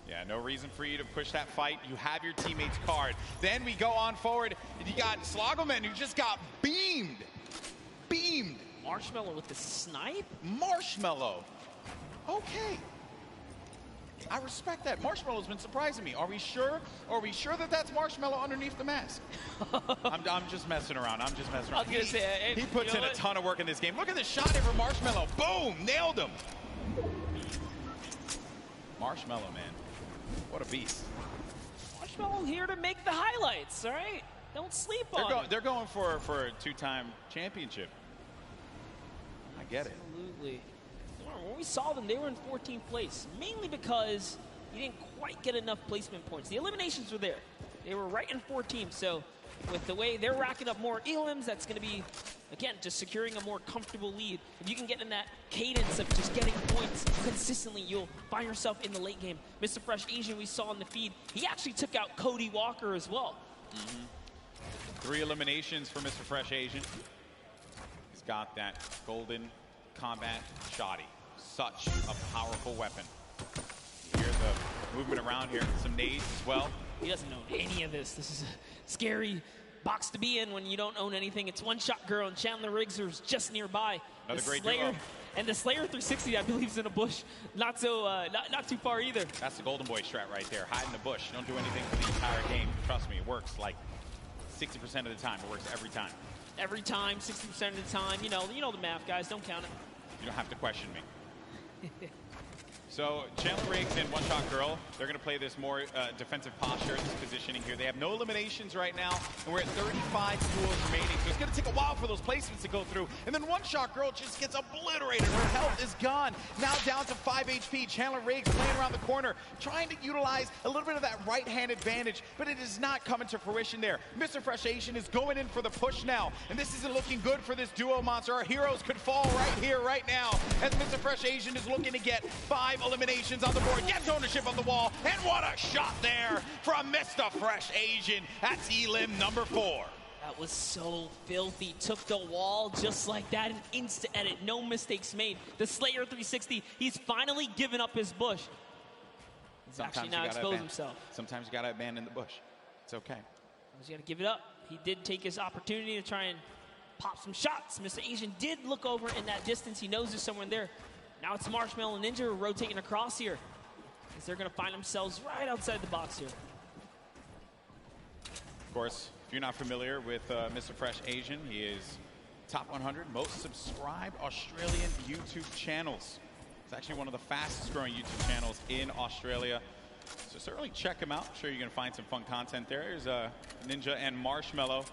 Yeah, no reason for you to push that fight. You have your teammate's card. Then we go on forward. You got Slogoman, who just got beamed. Beamed. Marshmallow with the snipe? Marshmallow. Okay. I respect that. Marshmallow's been surprising me. Are we sure? Are we sure that that's Marshmallow underneath the mask? I'm just messing around. I'm just messing around. I was gonna say, he puts in a ton of work in this game. Look at this shot here for Marshmallow. Boom! Nailed him. Marshmello, man. What a beast. Marshmello here to make the highlights, all right? Don't sleep on it. They're going for a two-time championship. I get it. Absolutely. When we saw them, they were in 14th place, mainly because you didn't quite get enough placement points. The eliminations were there. They were right in 4 teams, so with the way they're racking up more elims, that's going to be, again, just securing a more comfortable lead. If you can get in that cadence of just getting points consistently, you'll find yourself in the late game. Mr. Fresh Asian, we saw in the feed, he actually took out Cody Walker as well. 3 eliminations for Mr. Fresh Asian. He's got that golden combat shoddy. Such a powerful weapon. You hear the movement around here. Some nades as well. He doesn't know any of this. This is a scary box to be in when you don't own anything. It's One Shot Girl and Chandler Riggs, who's just nearby. Another great Slayer, duo. and the Slayer 360, I believe, is in a bush. Not too far either. That's the Golden Boy strat right there. Hide in the bush. Don't do anything for the entire game. Trust me, it works like 60% of the time. It works every time. Every time, 60% of the time. You know the math, guys. Don't count it. You don't have to question me. So Chandler Riggs and One Shot Girl, they're going to play this more defensive posture, this positioning here. They have no eliminations right now, and we're at 35 duels remaining. So it's going to take a while for those placements to go through. And then One Shot Girl just gets obliterated. Her health is gone. Now down to 5 HP. Chandler Riggs playing around the corner, trying to utilize a little bit of that right-hand advantage, but it is not coming to fruition there. Mr. Fresh Asian is going in for the push now, and this isn't looking good for this duo monster. Our heroes could fall right here, right now, as Mr. Fresh Asian is looking to get 5 eliminations on the board, gets ownership on the wall, and what a shot there from Mr. Fresh Asian. That's elim number 4. That was so filthy. Took the wall just like that, an instant edit, no mistakes made. The Slayer 360, he's finally given up his bush. He's actually now exposed himself. Sometimes you gotta abandon the bush. It's okay. He's gotta give it up. He did take his opportunity to try and pop some shots. Mr. Asian did look over in that distance. He knows there's someone there. Now it's Marshmello and Ninja rotating across here, as they're going to find themselves right outside the box here. Of course, if you're not familiar with Mr. Fresh Asian, he is top 100 most subscribed Australian YouTube channels. It's actually one of the fastest growing YouTube channels in Australia. So certainly check him out. I'm sure you're going to find some fun content there. There's Ninja and Marshmello,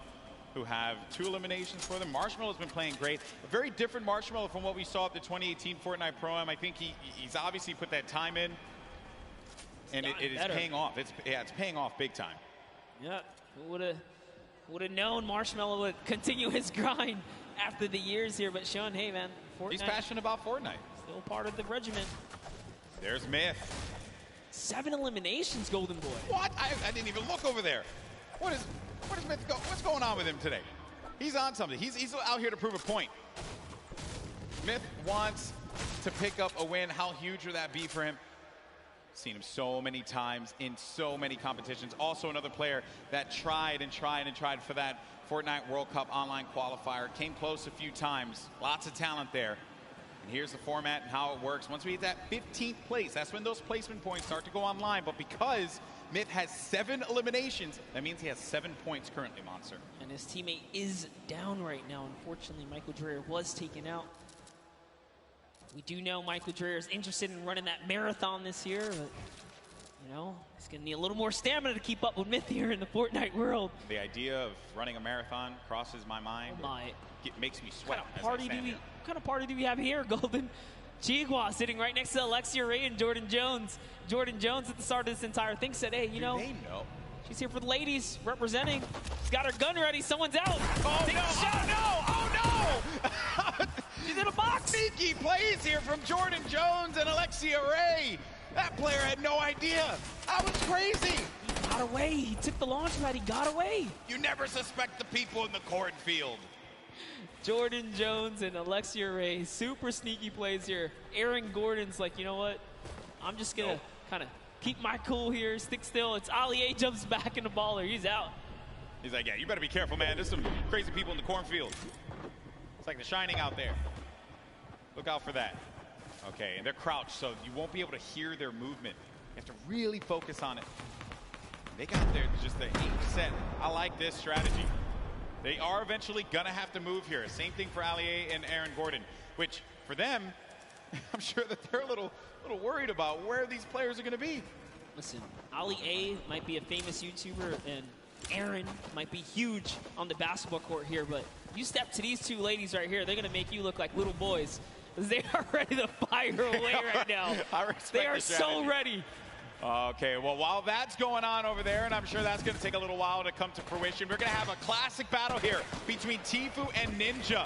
who have 2 eliminations for them. Marshmello's been playing great. A very different Marshmello from what we saw at the 2018 Fortnite Pro-Am. I think he's obviously put that time in, and it is paying off. It's paying off big time. Yeah, who would have known Marshmello would continue his grind after the years here, but Sean, hey man, Fortnite. He's passionate about Fortnite. Still part of the regiment. There's Myth. 7 eliminations, Golden Boy. What? I didn't even look over there. Where does Myth go? What's going on with him today? He's on something. He's out here to prove a point. Myth wants to pick up a win. How huge would that be for him? Seen him so many times in so many competitions. Also another player that tried for that Fortnite World Cup online qualifier. Came close a few times. Lots of talent there. And here's the format and how it works. Once we hit that 15th place, that's when those placement points start to go online. But because Myth has 7 eliminations, that means he has 7 points currently, Monster. And his teammate is down right now. Unfortunately, Michael Dreyer was taken out. We do know Michael Dreyer is interested in running that marathon this year, but you know, he's going to need a little more stamina to keep up with Myth here in the Fortnite world. The idea of running a marathon crosses my mind. Oh my. It makes me sweat. What kind of party do we have here, Golden? Chigua sitting right next to Alexia Ray and Jordan Jones. Jordan Jones at the start of this entire thing said, hey, you know, they know. She's here for the ladies, representing. She's got her gun ready. Someone's out. Oh, no. Oh, no. She's in a box. Sneaky plays here from Jordan Jones and Alexia Ray. That player had no idea. That was crazy. He got away. He took the launch pad. He got away. You never suspect the people in the cornfield. Jordan Jones and Alexia Ray, super sneaky plays here. Aaron Gordon's like, you know what? I'm just going to kind of keep my cool here, stick still. It's Ali A jumps back in the baller. He's out. He's like, yeah, you better be careful, man. There's some crazy people in the cornfield. It's like The Shining out there. Look out for that. Okay, and they're crouched, so you won't be able to hear their movement. You have to really focus on it. They got there just the aim set. I like this strategy. They are eventually going to have to move here. Same thing for Ali A and Aaron Gordon, which for them, I'm sure that they're a little worried about where these players are going to be. Listen, Ali A might be a famous YouTuber, and Aaron might be huge on the basketball court here, but you step to these two ladies right here, they're going to make you look like little boys. They are ready to fire away right now. They are so ready. Okay, well, while that's going on over there, and I'm sure that's going to take a little while to come to fruition, we're going to have a classic battle here between Tfue and Ninja.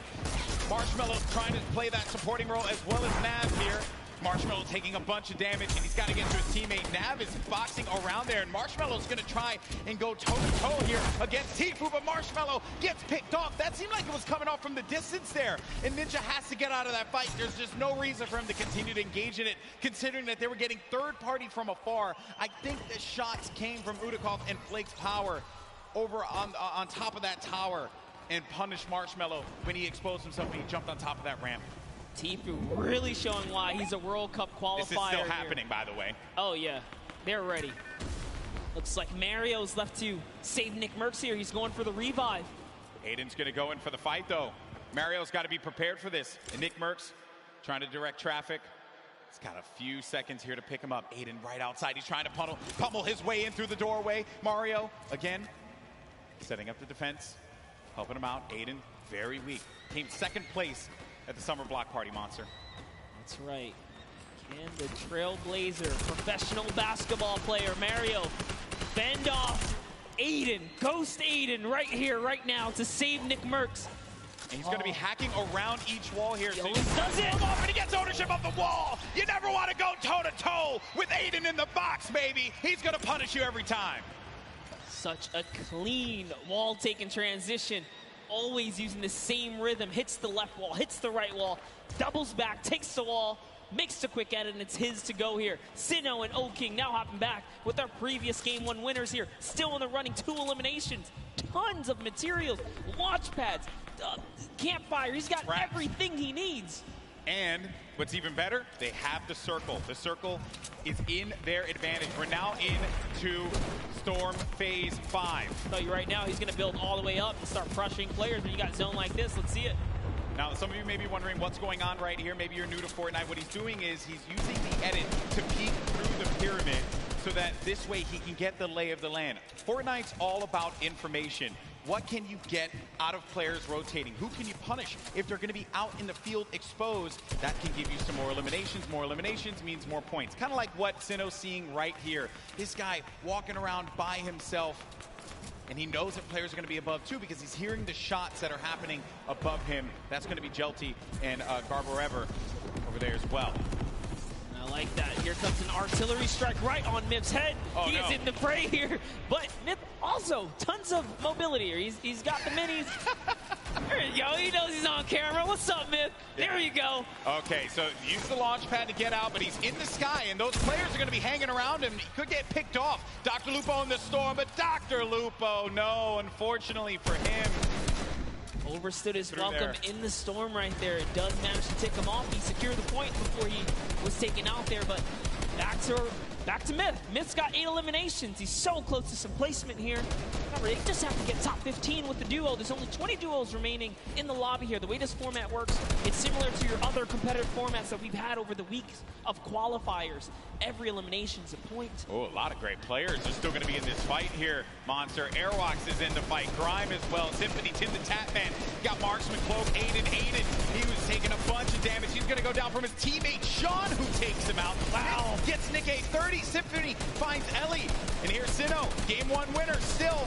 Marshmallow's trying to play that supporting role as well as Nav here. Marshmallow taking a bunch of damage, and he's got to get to his teammate. Nav is boxing around there, and Marshmallow's going to try and go toe-to-toe here against Tfue, but Marshmallow gets picked off. That seemed like it was coming off from the distance there, and Ninja has to get out of that fight. There's just no reason for him to continue to engage in it, considering that they were getting third-party from afar. I think the shots came from Udakov and Flake's power over on top of that tower and punished Marshmallow when he exposed himself when he jumped on top of that ramp. Tfue really showing why he's a World Cup qualifier. This is still happening, by the way. Oh, yeah. They're ready. Looks like Mario's left to save Nick Merckx here. He's going for the revive. Aiden's going to go in for the fight, though. Mario's got to be prepared for this. And Nick Merckx trying to direct traffic. He's got a few seconds here to pick him up. Aiden right outside. He's trying to pummel his way in through the doorway. Mario, again, setting up the defense, helping him out. Aiden, very weak. Came second place at the Summer Block Party, Monster. That's right. Can the trailblazer, professional basketball player, Mario, fend off Aiden, ghost Aiden right here, right now to save Nick Merckx. And he's going to be hacking around each wall here. So he does it! Off and he gets ownership of the wall. You never want to go toe-to-toe with Aiden in the box, baby. He's going to punish you every time. Such a clean wall-taking transition. Always using the same rhythm, hits the left wall, hits the right wall, doubles back, takes the wall, makes the quick edit, and it's his to go here. Sinnoh and O-King now hopping back with our previous Game 1 winners here. Still in the running, 2 eliminations, tons of materials, launch pads, campfire. He's got everything he needs. And what's even better, they have the circle. The circle is in their advantage. We're now into Storm Phase 5. I'll tell you right now, he's going to build all the way up and start crushing players when you got zone like this. Let's see it. Now, some of you may be wondering what's going on right here. Maybe you're new to Fortnite. What he's doing is he's using the edit to peek through the pyramid so that this way he can get the lay of the land. Fortnite's all about information. What can you get out of players rotating? Who can you punish? If they're going to be out in the field exposed, that can give you some more eliminations. More eliminations means more points. Kind of like what Sinnoh's seeing right here. This guy walking around by himself, and he knows that players are going to be above too because he's hearing the shots that are happening above him. That's going to be Jelty and Garborever over there as well. I like that. Here comes an artillery strike right on Mip's head. Oh, he is in the fray here. But Mip also tons of mobility here. He's got the minis. There you go. He knows he's on camera. What's up, Mip? Yeah. There you go. Okay, so use the launch pad to get out, but he's in the sky, and those players are going to be hanging around him. He could get picked off. Dr. Lupo in the storm, but Dr. Lupo, no, unfortunately for him. Overstood his welcome in the storm right there. It does manage to tick him off. He secured the point before he was taken out there, but back to Myth. Myth's got 8 eliminations. He's so close to some placement here. Remember, they just have to get top 15 with the duo. There's only 20 duos remaining in the lobby here. The way this format works, it's similar to your other competitive formats that we've had over the weeks of qualifiers. Every elimination's a point. Oh, a lot of great players are still going to be in this fight here. Monster, Airwalks is in the fight. Grime as well. Symphony, Tim the Tatman. Got Marksman, Cloak, Aiden. He was taking a bunch of damage. He's going to go down from his teammate, Sean, who takes him out. Wow. Gets Nick a 30. Symphony finds Ellie. And here's Sinnoh, Game 1 winner, still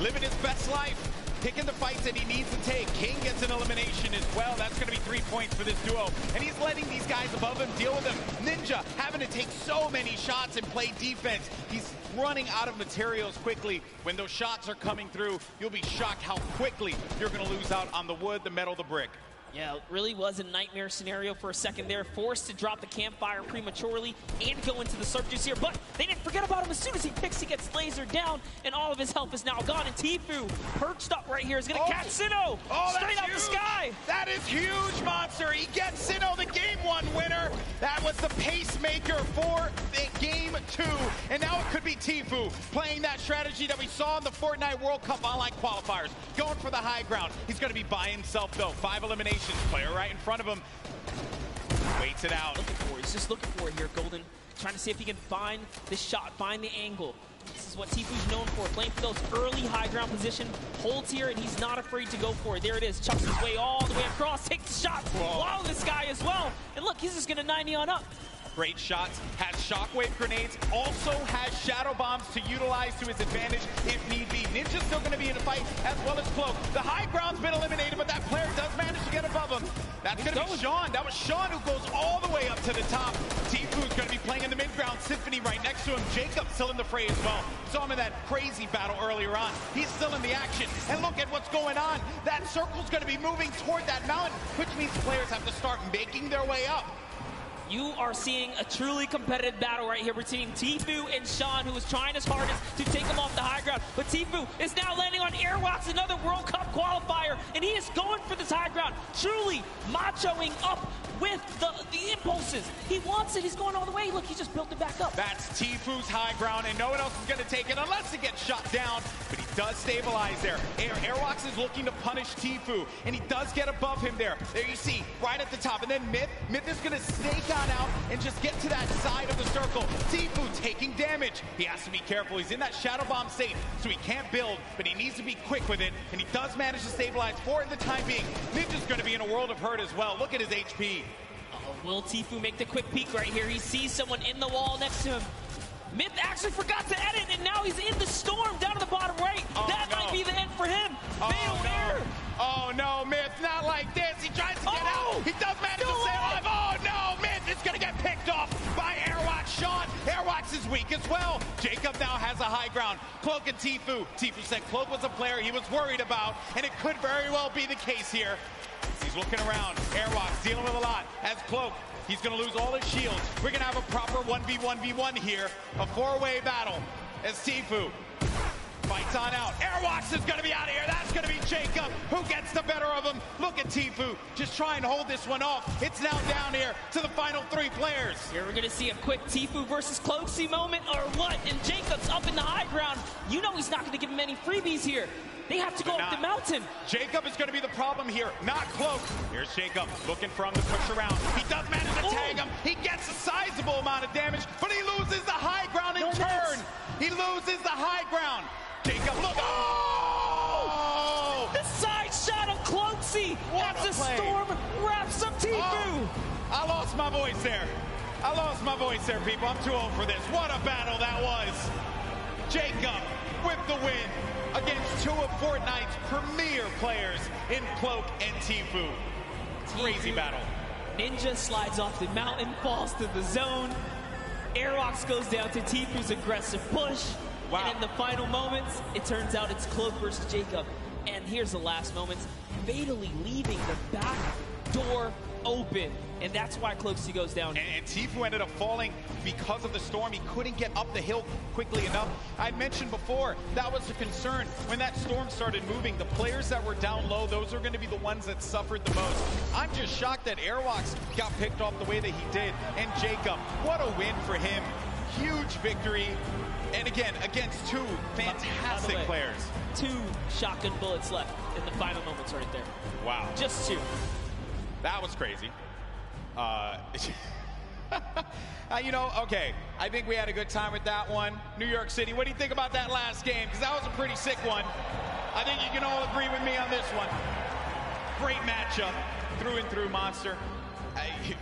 living his best life. Picking the fights that he needs to take. King gets an elimination as well. That's going to be 3 points for this duo. And he's letting these guys above him deal with him. Ninja having to take so many shots and play defense. He's running out of materials quickly. When those shots are coming through, you'll be shocked how quickly you're going to lose out on the wood, the metal, the brick. Yeah, it really was a nightmare scenario for a second there. Forced to drop the campfire prematurely and go into the surges here. But they didn't forget about him. As soon as he picks, he gets lasered down, and all of his health is now gone. And Tfue, perched up right here, is going to catch Sinnoh straight out the sky. That is huge, Monster. He gets Sinnoh, the Game 1 winner. That was the pacemaker for the Game 2. And now it could be Tfue playing that strategy that we saw in the Fortnite World Cup online qualifiers. Going for the high ground. He's going to be by himself, though. 5 eliminations. Player right in front of him. Waits it out. He's just looking for it here, Golden. Trying to see if he can find the shot, find the angle. This is what Tfu's known for, playing for those early high ground position. Holds here, and he's not afraid to go for it. There it is, chucks his way all the way across, takes the shot. Wow, this guy as well. And look, he's just gonna 90 on up. Great shots, has shockwave grenades, also has shadow bombs to utilize to his advantage if need be. Ninja's still going to be in a fight, as well as Cloak. The high ground's been eliminated, but that player does manage to get above him. That's going to be Sean. That was Sean who goes all the way up to the top. Tfu's going to be playing in the mid-ground. Symphony right next to him. Jacob still in the fray as well. Saw him in that crazy battle earlier on. He's still in the action. And look at what's going on. That circle's going to be moving toward that mountain, which means players have to start making their way up. You are seeing a truly competitive battle right here between Tfu and Sean, who is trying his hardest to take him off the high ground. But Tfu is now landing on Airwalks, another World Cup qualifier, and he is going for this high ground, truly machoing up with the impulses. He wants it. He's going all the way. Look, he just built it back up. That's Tfu's high ground, and no one else is going to take it unless it gets shot down. But he does stabilize there. Airwalks is looking to punish Tfu, and he does get above him there. There you see, right at the top. And then Myth is going to snake out and just get to that side of the circle. Tfu taking damage. He has to be careful. He's in that shadow bomb state, so he can't build, but he needs to be quick with it, and he does manage to stabilize for the time being. Ninja's going to be in a world of hurt as well. Look at his HP. Will Tfu make the quick peek right here? He sees someone in the wall next to him. Myth actually forgot to edit, and now he's in the storm down to the bottom right. That might be the end for him. Oh no, Myth, not like this. He tries to get out. He does manage to stay alive. Oh no, Myth is going to get picked off by Airwalks. Sean, Airwalks is weak as well. Jacob now has a high ground. Cloak and Tfu. Tfu said Cloak was a player he was worried about, and it could very well be the case here. He's looking around. Airwalks dealing with a lot. As Cloak, he's going to lose all his shields. We're going to have a proper 1v1v1 here. A four-way battle as Tfu fights on out. Airwalks is going to be out of here. That's going to be Jacob who gets the better of him. Look at Tfu just trying to hold this one off. It's now down here to the final three players. Here we're going to see a quick Tfu versus Cloaksy moment or what? And Jacob's up in the high ground. You know he's not going to give him any freebies here. They have to go up the mountain. Jacob is going to be the problem here, not Cloak. Here's Jacob looking for him to push around. He does manage to tag him. He gets a sizable amount of damage, but he loses the high ground in turn. He loses the high ground. Jacob, look. Oh! The side shot of Cloaksy as the storm wraps up Tfu. Oh, I lost my voice there. I lost my voice there, people. I'm too old for this. What a battle that was. Jacob with the win against two of Fortnite's premier players in Cloak and Tfu. Crazy battle. Ninja slides off the mountain, falls to the zone. Airwalks goes down to Tfu's aggressive push. Wow. And in the final moments, it turns out it's Cloak versus Jacob. And here's the last moments, fatally leaving the back door open. And that's why Cloaksy goes down. And Tfu ended up falling because of the storm. He couldn't get up the hill quickly enough. I mentioned before, that was a concern. When that storm started moving, the players that were down low, those are going to be the ones that suffered the most. I'm just shocked that Airwalks got picked off the way that he did. And Jacob, what a win for him. Huge victory. And again, against two fantastic players. 2 shotgun bullets left in the final moments right there. Wow. Just 2. That was crazy. You know, okay, I think we had a good time with that one. New York City, what do you think about that last game? Because that was a pretty sick one. I think you can all agree with me on this one. Great matchup, through and through monster.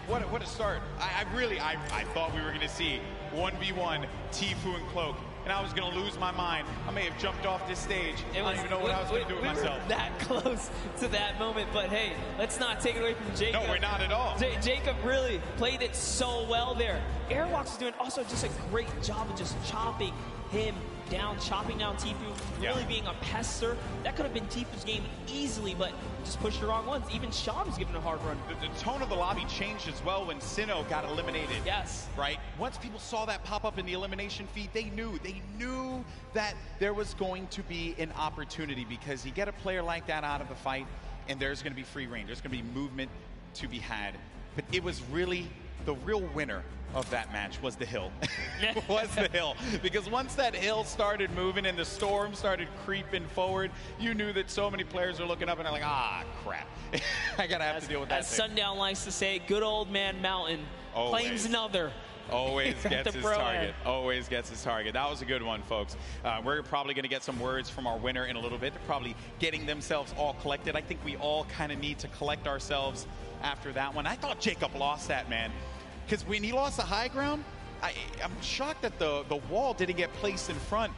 What a start. I thought we were going to see 1v1 Tfu and Cloak, and I was going to lose my mind. I may have jumped off this stage. I don't even know what I was going to do with myself. We were that close to that moment, but hey, let's not take it away from Jacob. No, we're not at all. Jacob really played it so well there. Airwalks is doing also just a great job of just chopping him down, chopping down Tfu, really being a pester. That could have been Tfu's game easily, but just pushed the wrong ones. Even Sean was giving a hard run. The tone of the lobby changed as well when Sinnoh got eliminated. Yes. Right? Once people saw that pop up in the elimination feed, they knew that there was going to be an opportunity, because you get a player like that out of the fight, and there's going to be free reign. There's going to be movement to be had. But it was really the real winner of that match was the hill. Was the hill. Because once that hill started moving and the storm started creeping forward, you knew that so many players are looking up and they're like, ah, crap. I gotta have to deal with that As thing. Sundown likes to say, good old man Mountain claims another. Always gets his target. Always gets his target. That was a good one, folks. We're probably going to get some words from our winner in a little bit. They're probably getting themselves all collected. I think we all kind of need to collect ourselves after that one. I thought Jacob lost that, man. Because when he lost the high ground, I'm shocked that the wall didn't get placed in front.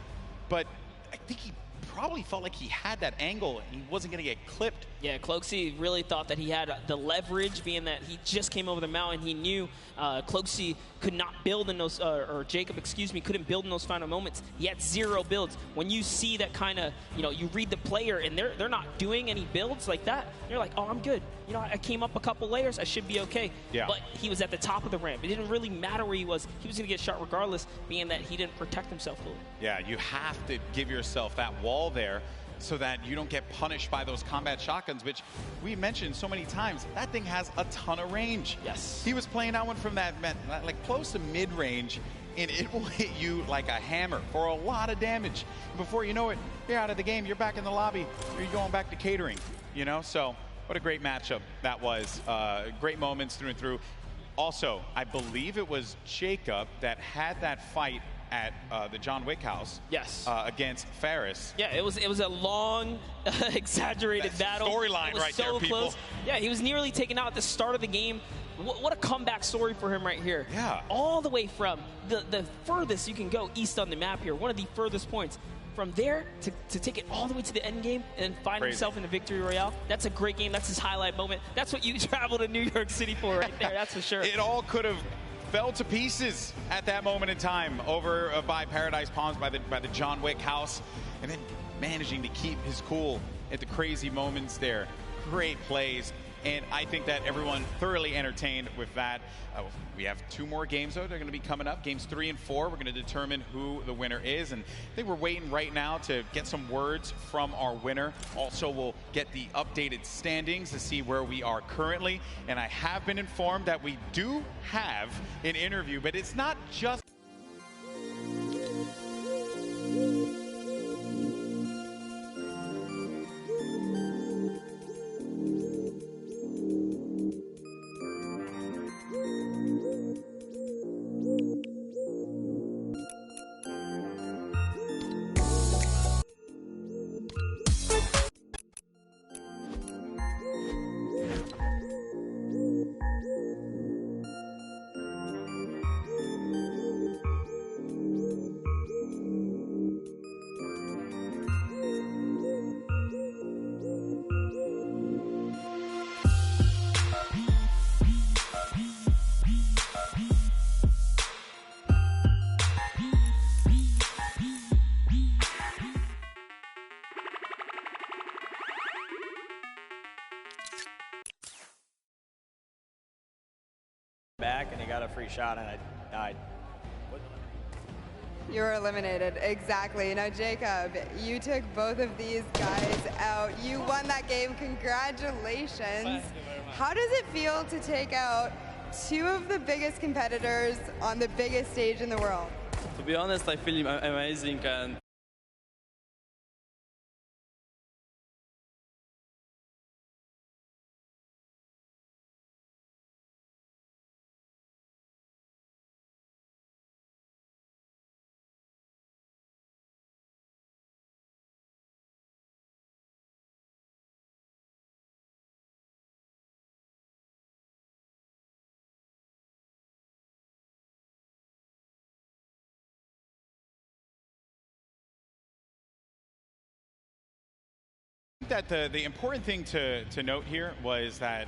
But I think he probably felt like he had that angle and he wasn't going to get clipped. Yeah, Cloaksy really thought that he had the leverage, being that he just came over the mountain. He knew Cloaksy could not build in those, or Jacob, excuse me, couldn't build in those final moments. He had 0 builds. When you see that kind of, you read the player and they're not doing any builds like that, you're like, oh, I'm good. I came up a couple layers, I should be okay. Yeah. But he was at the top of the ramp. It didn't really matter where he was going to get shot regardless, being that he didn't protect himself fully. Yeah, you have to give yourself that wall there so that you don't get punished by those combat shotguns, which we mentioned so many times. That thing has a ton of range. Yes. He was playing that one from that, like close to mid-range, and it will hit you like a hammer for a lot of damage. Before you know it, you're out of the game, you're back in the lobby, you're going back to catering, So what a great matchup that was. Great moments through and through. Also, I believe it was Jacob that had that fight at the John Wick house. Yes. Against Ferris. Yeah, it was a long, exaggerated battle. Storyline right so there, people. Close. Yeah, he was nearly taken out at the start of the game. What a comeback story for him right here. Yeah. All the way from the furthest you can go east on the map here, one of the furthest points. From there to take it all the way to the end game and find himself in a victory royale, that's a great game. That's his highlight moment. That's what you travel to New York City for right there, that's for sure. It all could have fell to pieces at that moment in time over by Paradise Palms, by the John Wick house, and then managing to keep his cool at the crazy moments there. Great plays. And I think that everyone thoroughly entertained with that. We have 2 more games, though. They're going to be coming up. Games 3 and 4. We're going to determine who the winner is. And I think we're waiting right now to get some words from our winner. Also, we'll get the updated standings to see where we are currently. And I have been informed that we do have an interview, but it's not just... Back and he got a free shot and I died. You were eliminated, exactly. Now, Jacob, you took both of these guys out. You won that game, congratulations. How does it feel to take out 2 of the biggest competitors on the biggest stage in the world? To be honest, I feel amazing and that the important thing to note here was that